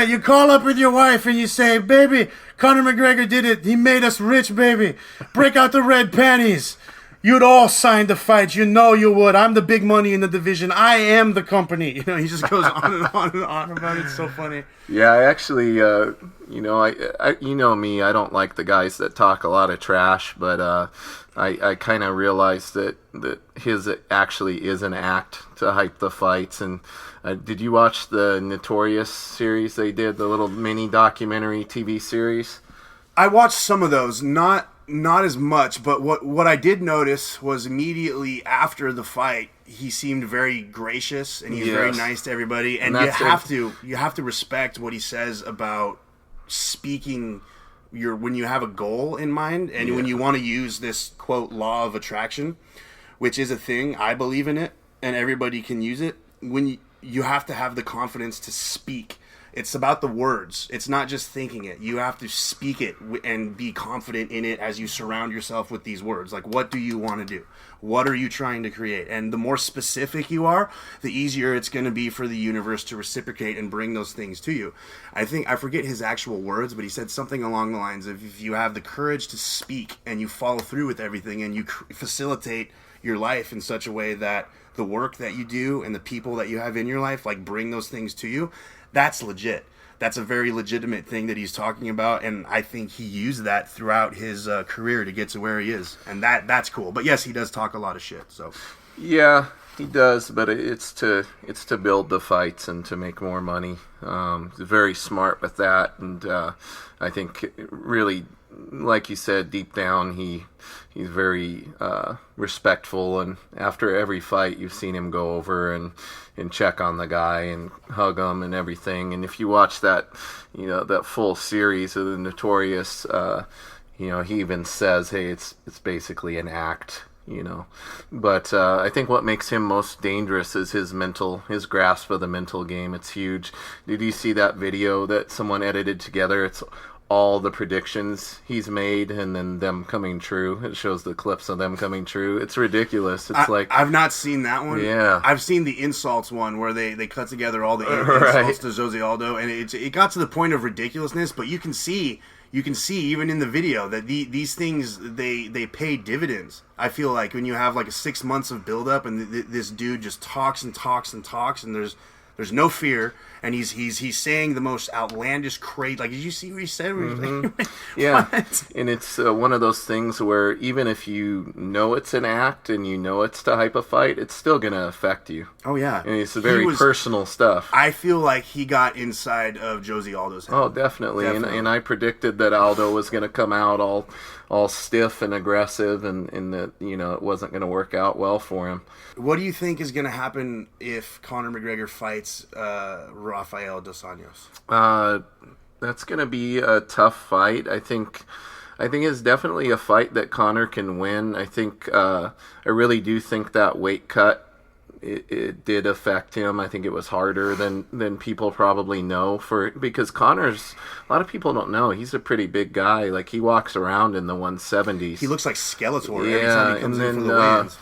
You call up with your wife and you say, "Baby, Conor McGregor did it. He made us rich, baby. Break out the red panties. You'd all sign the fight. You know you would. I'm the big money in the division. I am the company." He just goes on and on and on about it. It's so funny. Yeah, I actually, I you know me, I don't like the guys that talk a lot of trash, but I kind of realized that his actually is an act to hype the fights. And did you watch the Notorious series they did, the little mini documentary TV series? I watched some of those, not as much, but what I did notice was immediately after the fight, he seemed very gracious and he's very nice to everybody. And you have to respect what he says about speaking when you have a goal in mind and when you want to use this quote law of attraction, which is a thing. I believe in it and everybody can use it. When you have to have the confidence to speak. It's about the words. It's not just thinking it. You have to speak it and be confident in it as you surround yourself with these words. Like, what do you want to do? What are you trying to create? And the more specific you are, the easier it's going to be for the universe to reciprocate and bring those things to you. I forget his actual words, but he said something along the lines of, if you have the courage to speak and you follow through with everything and you facilitate your life in such a way that the work that you do and the people that you have in your life, like, bring those things to you, that's legit. That's a very legitimate thing that he's talking about, and I think he used that throughout his career to get to where he is, and that's cool. But yes, he does talk a lot of shit. So yeah, he does, but it's to build the fights and to make more money. He's very smart with that, and I think really, like you said, deep down he's very respectful, and after every fight you've seen him go over and check on the guy and hug him and everything. And if you watch that, that full series of the Notorious, he even says, hey, it's basically an act, But I think what makes him most dangerous is his grasp of the mental game. It's huge. Did you see that video that someone edited together? It's all the predictions he's made and then them coming true. It shows the clips of them coming true. It's ridiculous. It's I've not seen that one. Yeah. I've seen the insults one where they cut together all the insults to Jose Aldo, and it got to the point of ridiculousness, but you can see even in the video that these things they pay dividends. I feel like when you have like 6 months of build up and this dude just talks and talks and talks and there's no fear, and he's saying the most outlandish, crazy. Like, did you see what he said? Mm-hmm. Yeah, and it's one of those things where even if you know it's an act and you know it's to hype a fight, it's still going to affect you. Oh yeah, and it's very personal stuff. I feel like he got inside of Jose Aldo's head. Oh, definitely. And I predicted that Aldo was going to come out all stiff and aggressive, and that it wasn't going to work out well for him. What do you think is going to happen if Conor McGregor fights Rafael dos Anjos? That's going to be a tough fight. I think it's definitely a fight that Conor can win. I really do think that weight cut it did affect him. I think it was harder than people probably know because Conor's, a lot of people don't know, he's a pretty big guy. Like, he walks around in the 170s. He looks like Skeletor every time he comes in for the weigh-ins.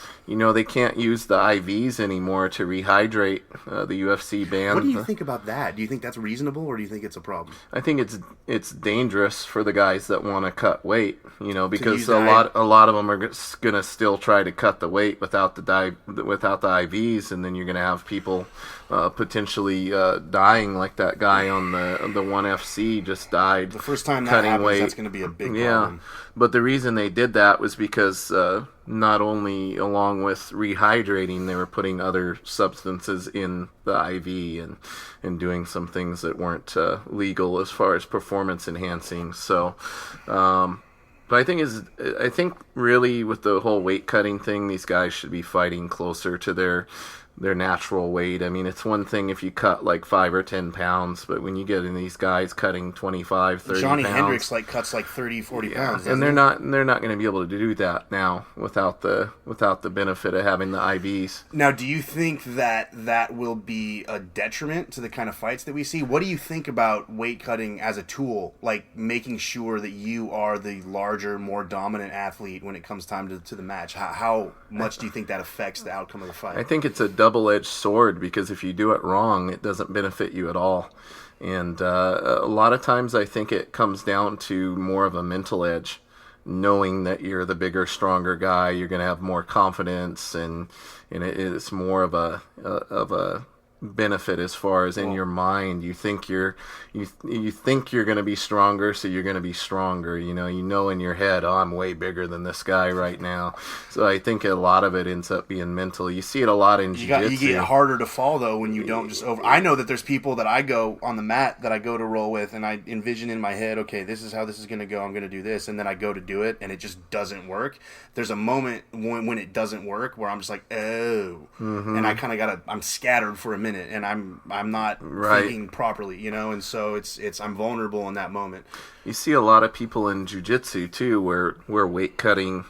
They can't use the IVs anymore to rehydrate. The UFC ban. What do you think about that? Do you think that's reasonable, or do you think it's a problem? I think it's dangerous for the guys that want to cut weight. Because a lot of them are gonna still try to cut the weight without the IVs, and then you're gonna have people potentially dying, like that guy on the ONE FC just died. The first time that cutting happens, weight. That's going to be a big problem. But the reason they did that was because not only along with rehydrating, they were putting other substances in the IV and doing some things that weren't legal as far as performance enhancing. So, but I think really with the whole weight cutting thing, these guys should be fighting closer to their their natural weight. I mean, it's one thing if you cut like 5 or 10 pounds, but when you get in these guys cutting 25, 30 Johnny pounds, Hendricks cuts like 30, 40 pounds. and they're not going to be able to do that now without the benefit of having the IVs. Now, do you think that will be a detriment to the kind of fights that we see? What do you think about weight cutting as a tool, like making sure that you are the larger, more dominant athlete when it comes time to the match? How much do you think that affects the outcome of the fight? I think it's a double-edged sword, because if you do it wrong, it doesn't benefit you at all. And a lot of times I think it comes down to more of a mental edge, knowing that you're the bigger, stronger guy. You're going to have more confidence, and it's more of a benefit as far as in your mind. You think you're going to be stronger, so you're going to be stronger. You know in your head, oh, I'm way bigger than this guy right now. So I think a lot of it ends up being mental. You see it a lot in jiu-jitsu. You get harder to fall though when you don't just over. I know that there's people that I go on the mat that I go to roll with, and I envision in my head, okay, this is how this is going to go. I'm going to do this, and then I go to do it, and it just doesn't work. There's a moment when it doesn't work where I'm just like, oh, and I kind of I'm scattered for a minute. And I'm not thinking properly, and so it's I'm vulnerable in that moment. You see a lot of people in jiu-jitsu too, where weight cutting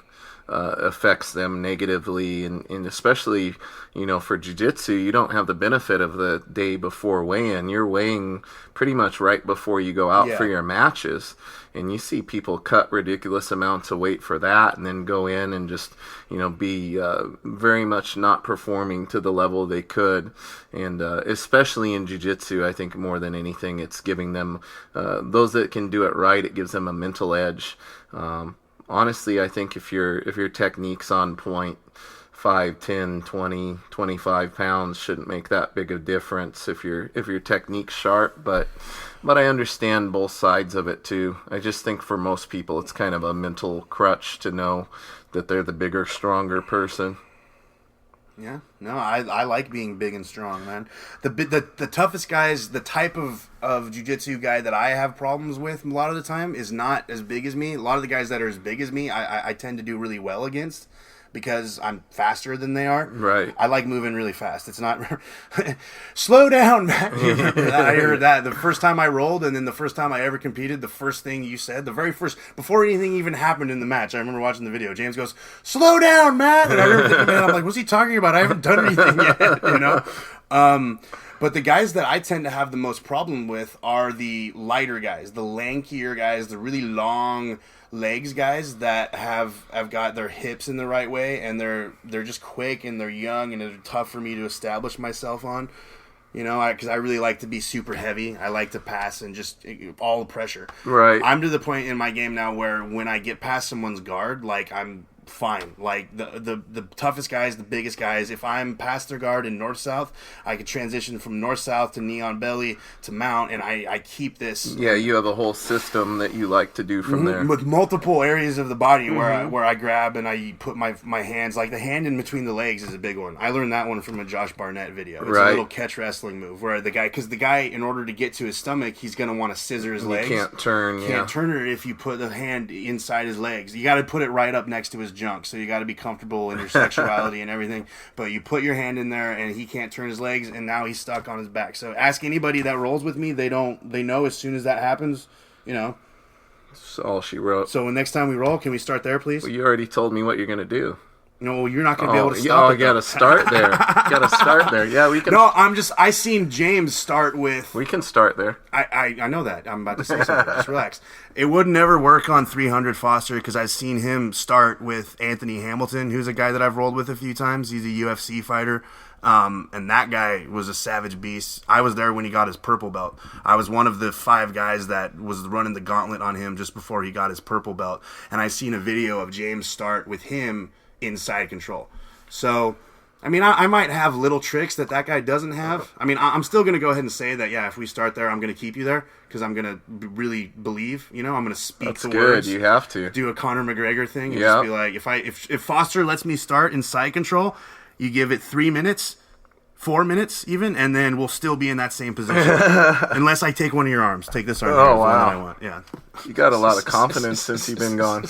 affects them negatively, and especially for jiu-jitsu, you don't have the benefit of the day before weigh-in. You're weighing pretty much right before you go out for your matches, and you see people cut ridiculous amounts of weight for that, and then go in and just be very much not performing to the level they could. And especially in jiu-jitsu, I think more than anything, it's giving them those that can do it right, it gives them a mental edge. Honestly, I think if your technique's on point, 5, 10, 20, 25 pounds shouldn't make that big a difference if your technique's sharp, but I understand both sides of it too. I just think for most people it's kind of a mental crutch to know that they're the bigger, stronger person. Yeah, no, I like being big and strong, man. The toughest guys, the type of jiu-jitsu guy that I have problems with a lot of the time is not as big as me. A lot of the guys that are as big as me, I tend to do really well against, because I'm faster than they are. Right. I like moving really fast. It's not slow down, man. You remember that? I heard that the first time I rolled, and then the first time I ever competed, the first thing you said, the very first, before anything even happened in the match, I remember watching the video. James goes, "Slow down, man." And I remember thinking, man, I'm like, what's he talking about? I haven't done anything yet, But the guys that I tend to have the most problem with are the lighter guys, the lankier guys, the really long legs guys that have got their hips in the right way, and they're just quick, and they're young, and they're tough for me to establish myself on. Because I really like to be super heavy. I like to pass and just all the pressure. Right. I'm to the point in my game now where when I get past someone's guard, like, I'm fine. Like, the toughest guys, the biggest guys, if I'm past their guard in north-south, I could transition from north-south to knee on belly to mount, and I keep this. Yeah, you have a whole system that you like to do from there. With multiple areas of the body where I grab and I put my hands, like the hand in between the legs is a big one. I learned that one from a Josh Barnett video. It's a little catch wrestling move where the guy, in order to get to his stomach, he's going to want to scissor his legs. You can't turn, Can't turn it if you put the hand inside his legs. You got to put it right up next to his junk, so you got to be comfortable in your sexuality and everything. But you put your hand in there, and he can't turn his legs, and now he's stuck on his back. So ask anybody that rolls with me; they know as soon as that happens, That's all she wrote. So next time we roll, can we start there, please? Well, you already told me what you're going to do. No, you're not going to be able to stop. I got to start there. Got to start there. Yeah, we can. No, I seen James start with. We can start there. I know that. I'm about to say something. Just relax. It would never work on 300 Foster because I've seen him start with Anthony Hamilton, who's a guy that I've rolled with a few times. He's a UFC fighter. And that guy was a savage beast. I was there when he got his purple belt. I was one of the 5 guys that was running the gauntlet on him just before he got his purple belt. And I seen a video of James start with him in side control. So, I mean, I might have little tricks that guy doesn't have. I mean, I'm still going to go ahead and say that, yeah, if we start there, I'm going to keep you there because I'm going to really believe, I'm going to speak That's the good. words. You have to. Do a Conor McGregor thing and just be like, if Foster lets me start in side control, you give it 3 minutes, 4 minutes even, and then we'll still be in that same position. Unless I take one of your arms. Take this arm. Oh, wow. I want. Yeah. You got a lot of confidence since you've been gone.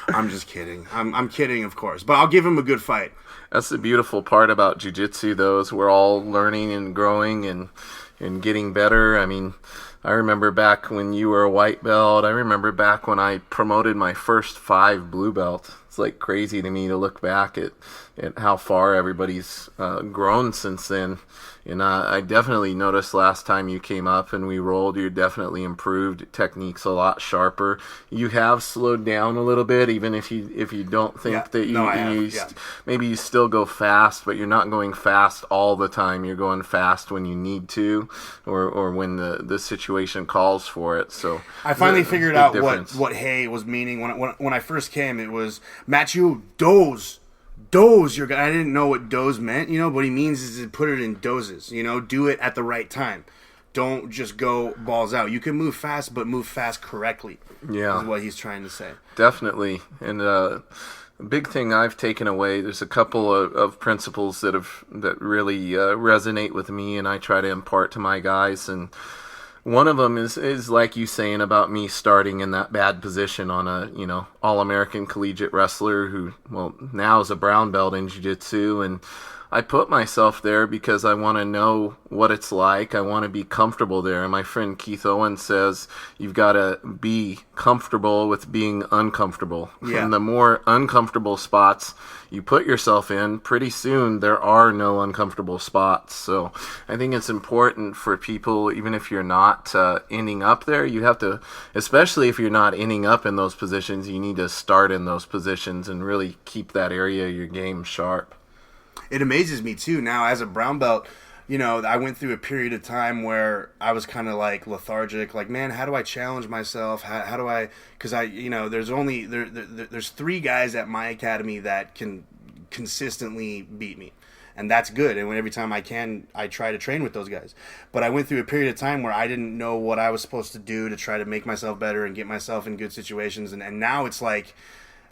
I'm just kidding. I'm kidding, of course. But I'll give him a good fight. That's the beautiful part about jiu-jitsu, though, is we're all learning and growing and getting better. I mean, I remember back when you were a white belt. I remember back when I promoted my first 5 blue belts. It's like crazy to me to look back at how far everybody's grown since then. And I definitely noticed last time you came up and we rolled, you definitely improved. Technique's a lot sharper. You have slowed down a little bit, even if you don't think that maybe you still go fast, but you're not going fast all the time. You're going fast when you need to, or when the situation calls for it. So I finally figured out what Hay was meaning when I first came. It was Matthew Doze your guy. I didn't know what doze meant, what he means is to put it in doses, do it at the right time. Don't just go balls out. You can move fast, but move fast correctly. Yeah. Is what he's trying to say. Definitely. And a big thing I've taken away, there's a couple of principles that really resonate with me and I try to impart to my guys. And one of them is like you saying about me starting in that bad position on a, all-American collegiate wrestler who, now is a brown belt in jiu-jitsu. And I put myself there because I want to know what it's like. I want to be comfortable there. And my friend Keith Owen says you've got to be comfortable with being uncomfortable. Yeah. And the more uncomfortable spots you put yourself in, pretty soon there are no uncomfortable spots. So I think it's important for people, even if you're not ending up there, you have to, especially if you're not ending up in those positions, you need to start in those positions and really keep that area of your game sharp. It amazes me too now as a brown belt. I went through a period of time where I was kind of like lethargic, like, man, how do I challenge myself? How do I, because there's 3 guys at my academy that can consistently beat me. And that's good. And every time I can, I try to train with those guys. But I went through a period of time where I didn't know what I was supposed to do to try to make myself better and get myself in good situations. And now it's like,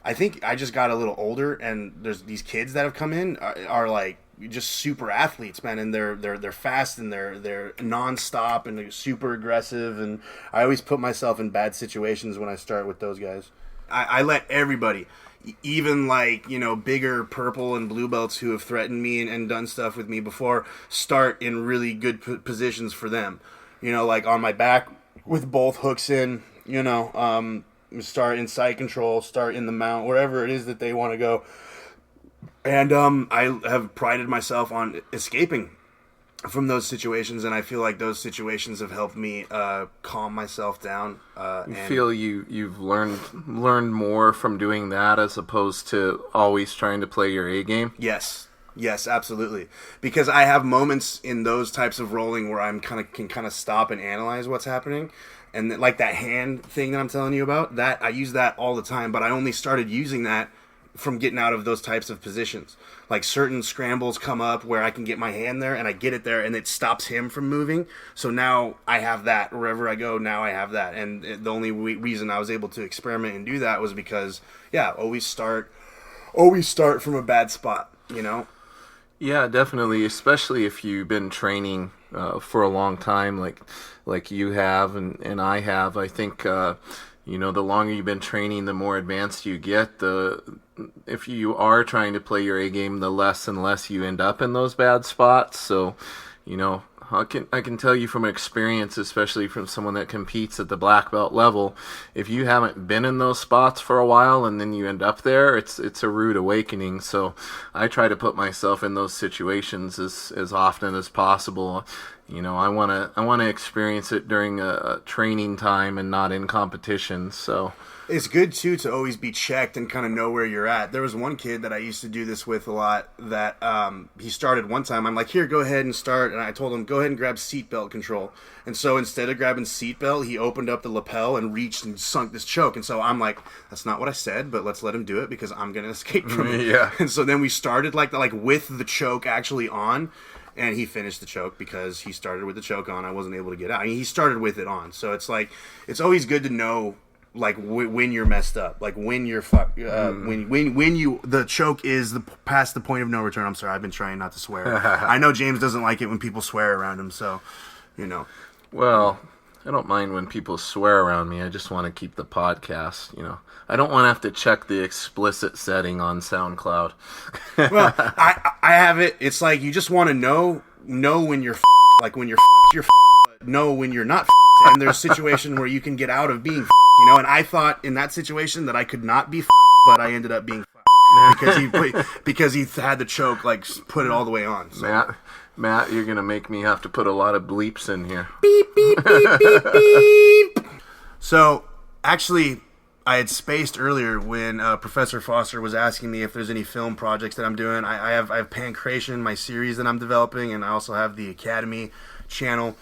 I think I just got a little older, and there's these kids that have come in are like just super athletes, man, and they're fast and they're nonstop and they're super aggressive. And I always put myself in bad situations when I start with those guys. I let everybody, even like bigger purple and blue belts who have threatened me and done stuff with me before, start in really good positions for them. Like on my back with both hooks in. Start in side control, start in the mount, wherever it is that they want to go. And I have prided myself on escaping from those situations, and I feel like those situations have helped me calm myself down. You feel you've learned more from doing that as opposed to always trying to play your A game? Yes, absolutely. Because I have moments in those types of rolling where I can stop and analyze what's happening. And like that hand thing that I'm telling you about, that I use that all the time, but I only started using that from getting out of those types of positions. Like certain scrambles come up where I can get my hand there and I get it there and it stops him from moving. So now I have that wherever I go. Now I have that. And the only reason I was able to experiment and do that was because, always start from a bad spot, Yeah, definitely, especially if you've been training for a long time like you have and I have. I think the longer you've been training, the more advanced you get. If you are trying to play your A game, the less and less you end up in those bad spots. So, I can tell you from experience, especially from someone that competes at the black belt level, if you haven't been in those spots for a while and then you end up there, it's a rude awakening. So I try to put myself in those situations as often as possible. I want to experience it during a training time and not in competition. So it's good too to always be checked and kind of know where you're at. There was one kid that I used to do this with a lot that he started one time. I'm like, here, go ahead and start. And I told him, go ahead and grab seatbelt control. And so instead of grabbing seatbelt, he opened up the lapel and reached and sunk this choke. And so I'm like, that's not what I said, but let's let him do it because I'm going to escape from it. Yeah. And so then we started like with the choke actually on. And he finished the choke because he started with the choke on. I wasn't able to get out. I mean, he started with it on. So it's like, it's always good to know like when you're messed up, like when you're when you the choke is past the point of no return. I'm sorry, I've been trying not to swear. I know James doesn't like it when people swear around him, so Well, I don't mind when people swear around me. I just want to keep the podcast, I don't want to have to check the explicit setting on SoundCloud. Well, I have it. It's like you just want to know when you're like when you're you're but know when you're not and there's a situation where you can get out of being and I thought in that situation that I could not be but I ended up being because he had the choke, like, put it all the way on. So. Matt, you're gonna make me have to put a lot of bleeps in here. Beep beep beep beep beep. So, actually, I had spaced earlier when Professor Foster was asking me if there's any film projects that I'm doing. I have Pancreation, my series that I'm developing, and I also have the Academy channel.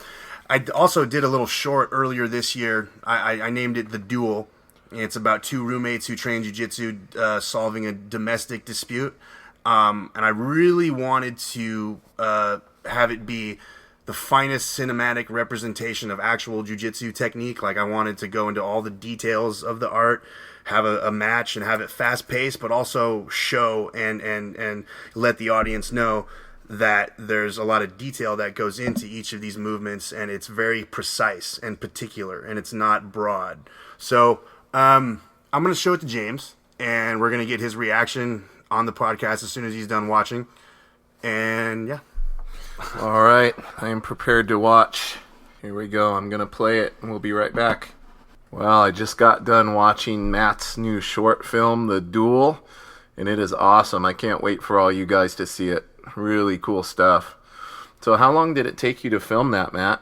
I also did a little short earlier this year. I named it The Duel. It's about two roommates who train jiu-jitsu solving a domestic dispute. And I really wanted to have it be the finest cinematic representation of actual jiu-jitsu technique. Like, I wanted to go into all the details of the art, have a match, and have it fast-paced, but also show and let the audience know that there's a lot of detail that goes into each of these movements, and it's very precise and particular, and it's not broad. So I'm going to show it to James, and we're going to get his reaction on the podcast as soon as he's done watching. And yeah. All right, I am prepared to watch. Here we go. I'm going to play it, and we'll be right back. Well, I just got done watching Matt's new short film, The Duel, and it is awesome. I can't wait for all you guys to see it. Really cool stuff. So how long did it take you to film that, Matt?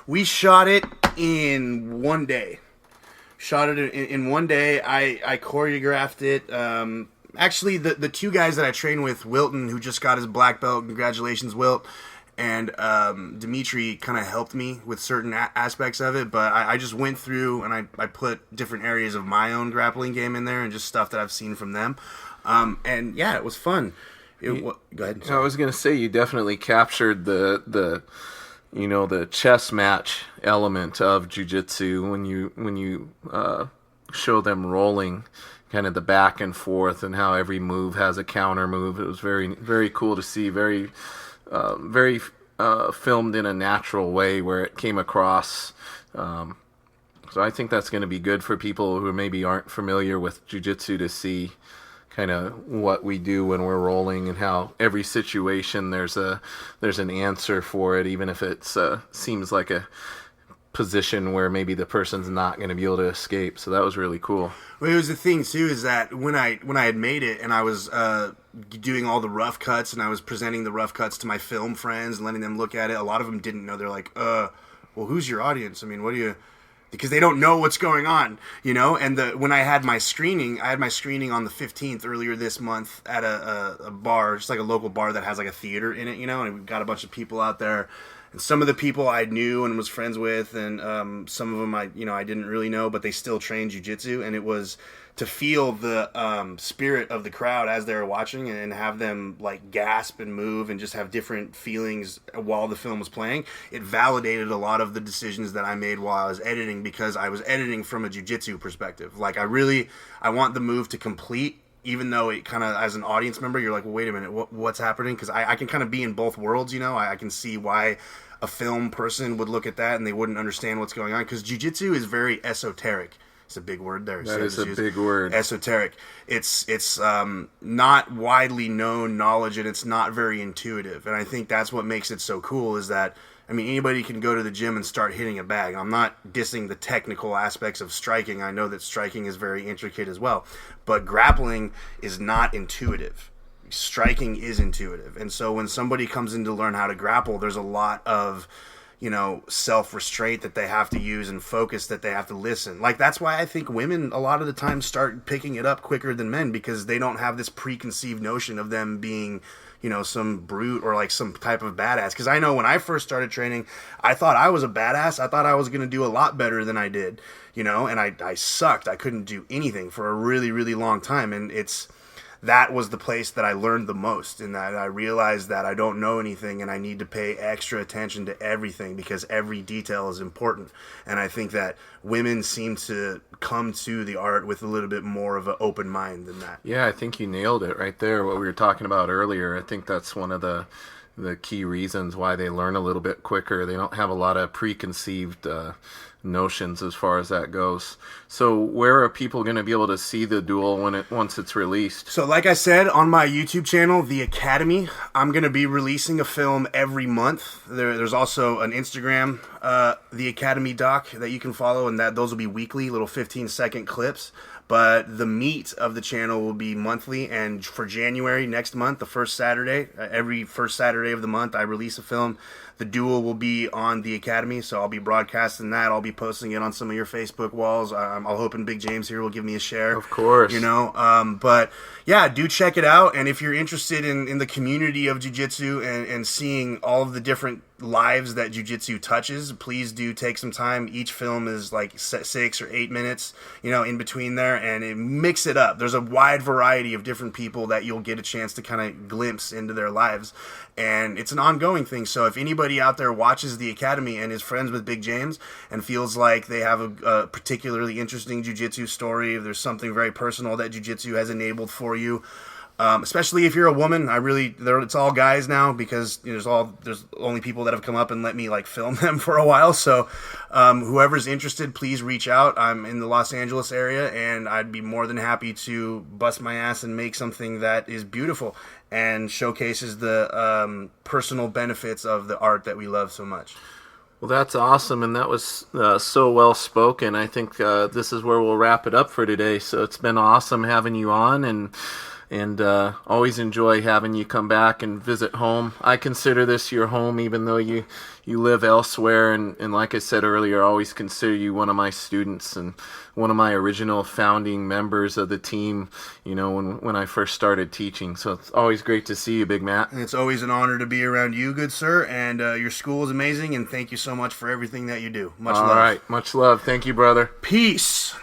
We shot it in one day. Shot it in one day. I choreographed it. Actually, the two guys that I train with, Wilton, who just got his black belt, congratulations, Wilt, and Dimitri kind of helped me with certain aspects of it, but I just went through and I put different areas of my own grappling game in there and just stuff that I've seen from them. And yeah, it was fun. Go ahead. I was going to say, you definitely captured the chess match element of jiu-jitsu when you show them rolling, kind of the back and forth, and how every move has a counter move. It was very, very cool to see. Very filmed in a natural way where it came across. So I think that's going to be good for people who maybe aren't familiar with jiu-jitsu to see kind of what we do when we're rolling, and how every situation there's an answer for it, even if it seems like a position where maybe the person's not going to be able to escape. So that was really cool. Well, it was the thing too, is that when I had made it and I was doing all the rough cuts and I was presenting the rough cuts to my film friends and letting them look at it, a lot of them didn't know. They're like, well, who's your audience? I mean, what do you... Because they don't know what's going on, And when I had my screening, on the 15th earlier this month at a bar, just like a local bar that has like a theater in it, and we've got a bunch of people out there. And some of the people I knew and was friends with, and some of them I didn't really know, but they still trained jiu-jitsu, and it was to feel the spirit of the crowd as they were watching and have them like gasp and move and just have different feelings while the film was playing. It validated a lot of the decisions that I made while I was editing, because I was editing from a jiu-jitsu perspective. Like, I want the move to complete, even though it kind of, as an audience member, you're like, well, wait a minute, what's happening? Because I can kind of be in both worlds, I can see why a film person would look at that and they wouldn't understand what's going on, because jiu-jitsu is very esoteric. It's a big word there. That is a big word. Esoteric. It's not widely known knowledge, and it's not very intuitive. And I think that's what makes it so cool, is that, anybody can go to the gym and start hitting a bag. I'm not dissing the technical aspects of striking. I know that striking is very intricate as well. But grappling is not intuitive. Striking is intuitive. And so when somebody comes in to learn how to grapple, there's a lot of self-restraint that they have to use and focus that they have to listen. Like, that's why I think women a lot of the time start picking it up quicker than men, because they don't have this preconceived notion of them being, some brute or like some type of badass. Because I know when I first started training, I thought I was a badass. I thought I was going to do a lot better than I did, and I sucked. I couldn't do anything for a really, really long time. And that was the place that I learned the most, in that I realized that I don't know anything and I need to pay extra attention to everything, because every detail is important. And I think that women seem to come to the art with a little bit more of an open mind than that. Yeah, I think you nailed it right there, what we were talking about earlier. I think that's one of the the key reasons why they learn a little bit quicker. They don't have a lot of preconceived notions as far as that goes. So where are people going to be able to see the duel once it's released? So like I said, on my YouTube channel, The Academy, I'm going to be releasing a film every month. There's also an Instagram, The Academy Doc, that you can follow, and those will be weekly, little 15-second clips. But the meat of the channel will be monthly, and for January next month, the first Saturday, every first Saturday of the month, I release a film. The duel will be on The Academy, so I'll be broadcasting that. I'll be posting it on some of your Facebook walls. I'm hoping Big James here will give me a share. Of course. You know, but yeah, do check it out. And if you're interested in the community of jiu-jitsu and seeing all of the different lives that jiu-jitsu touches, please do take some time. Each film is like 6 or 8 minutes, you know, in between there, and mix it up. There's a wide variety of different people that you'll get a chance to kind of glimpse into their lives. And it's an ongoing thing. So if anybody out there watches The Academy and is friends with Big James and feels like they have a particularly interesting jiu-jitsu story, if there's something very personal that jiu-jitsu has enabled for you, especially if you're a woman, it's all guys now, because you know, there's only people that have come up and let me like film them for a while. So whoever's interested, please reach out. I'm in the Los Angeles area, and I'd be more than happy to bust my ass and make something that is beautiful and showcases the personal benefits of the art that we love so much. Well, that's awesome, and that was so well spoken. I think this is where we'll wrap it up for today. So it's been awesome having you on, and always enjoy having you come back and visit home. I consider this your home, even though you live elsewhere, and like I said earlier, I always consider you one of my students and one of my original founding members of the team, you know, when I first started teaching. So it's always great to see you, Big Matt. It's always an honor to be around you, good sir, and your school is amazing, and thank you so much for everything that you do. Much love. All right, much love. Thank you, brother. Peace.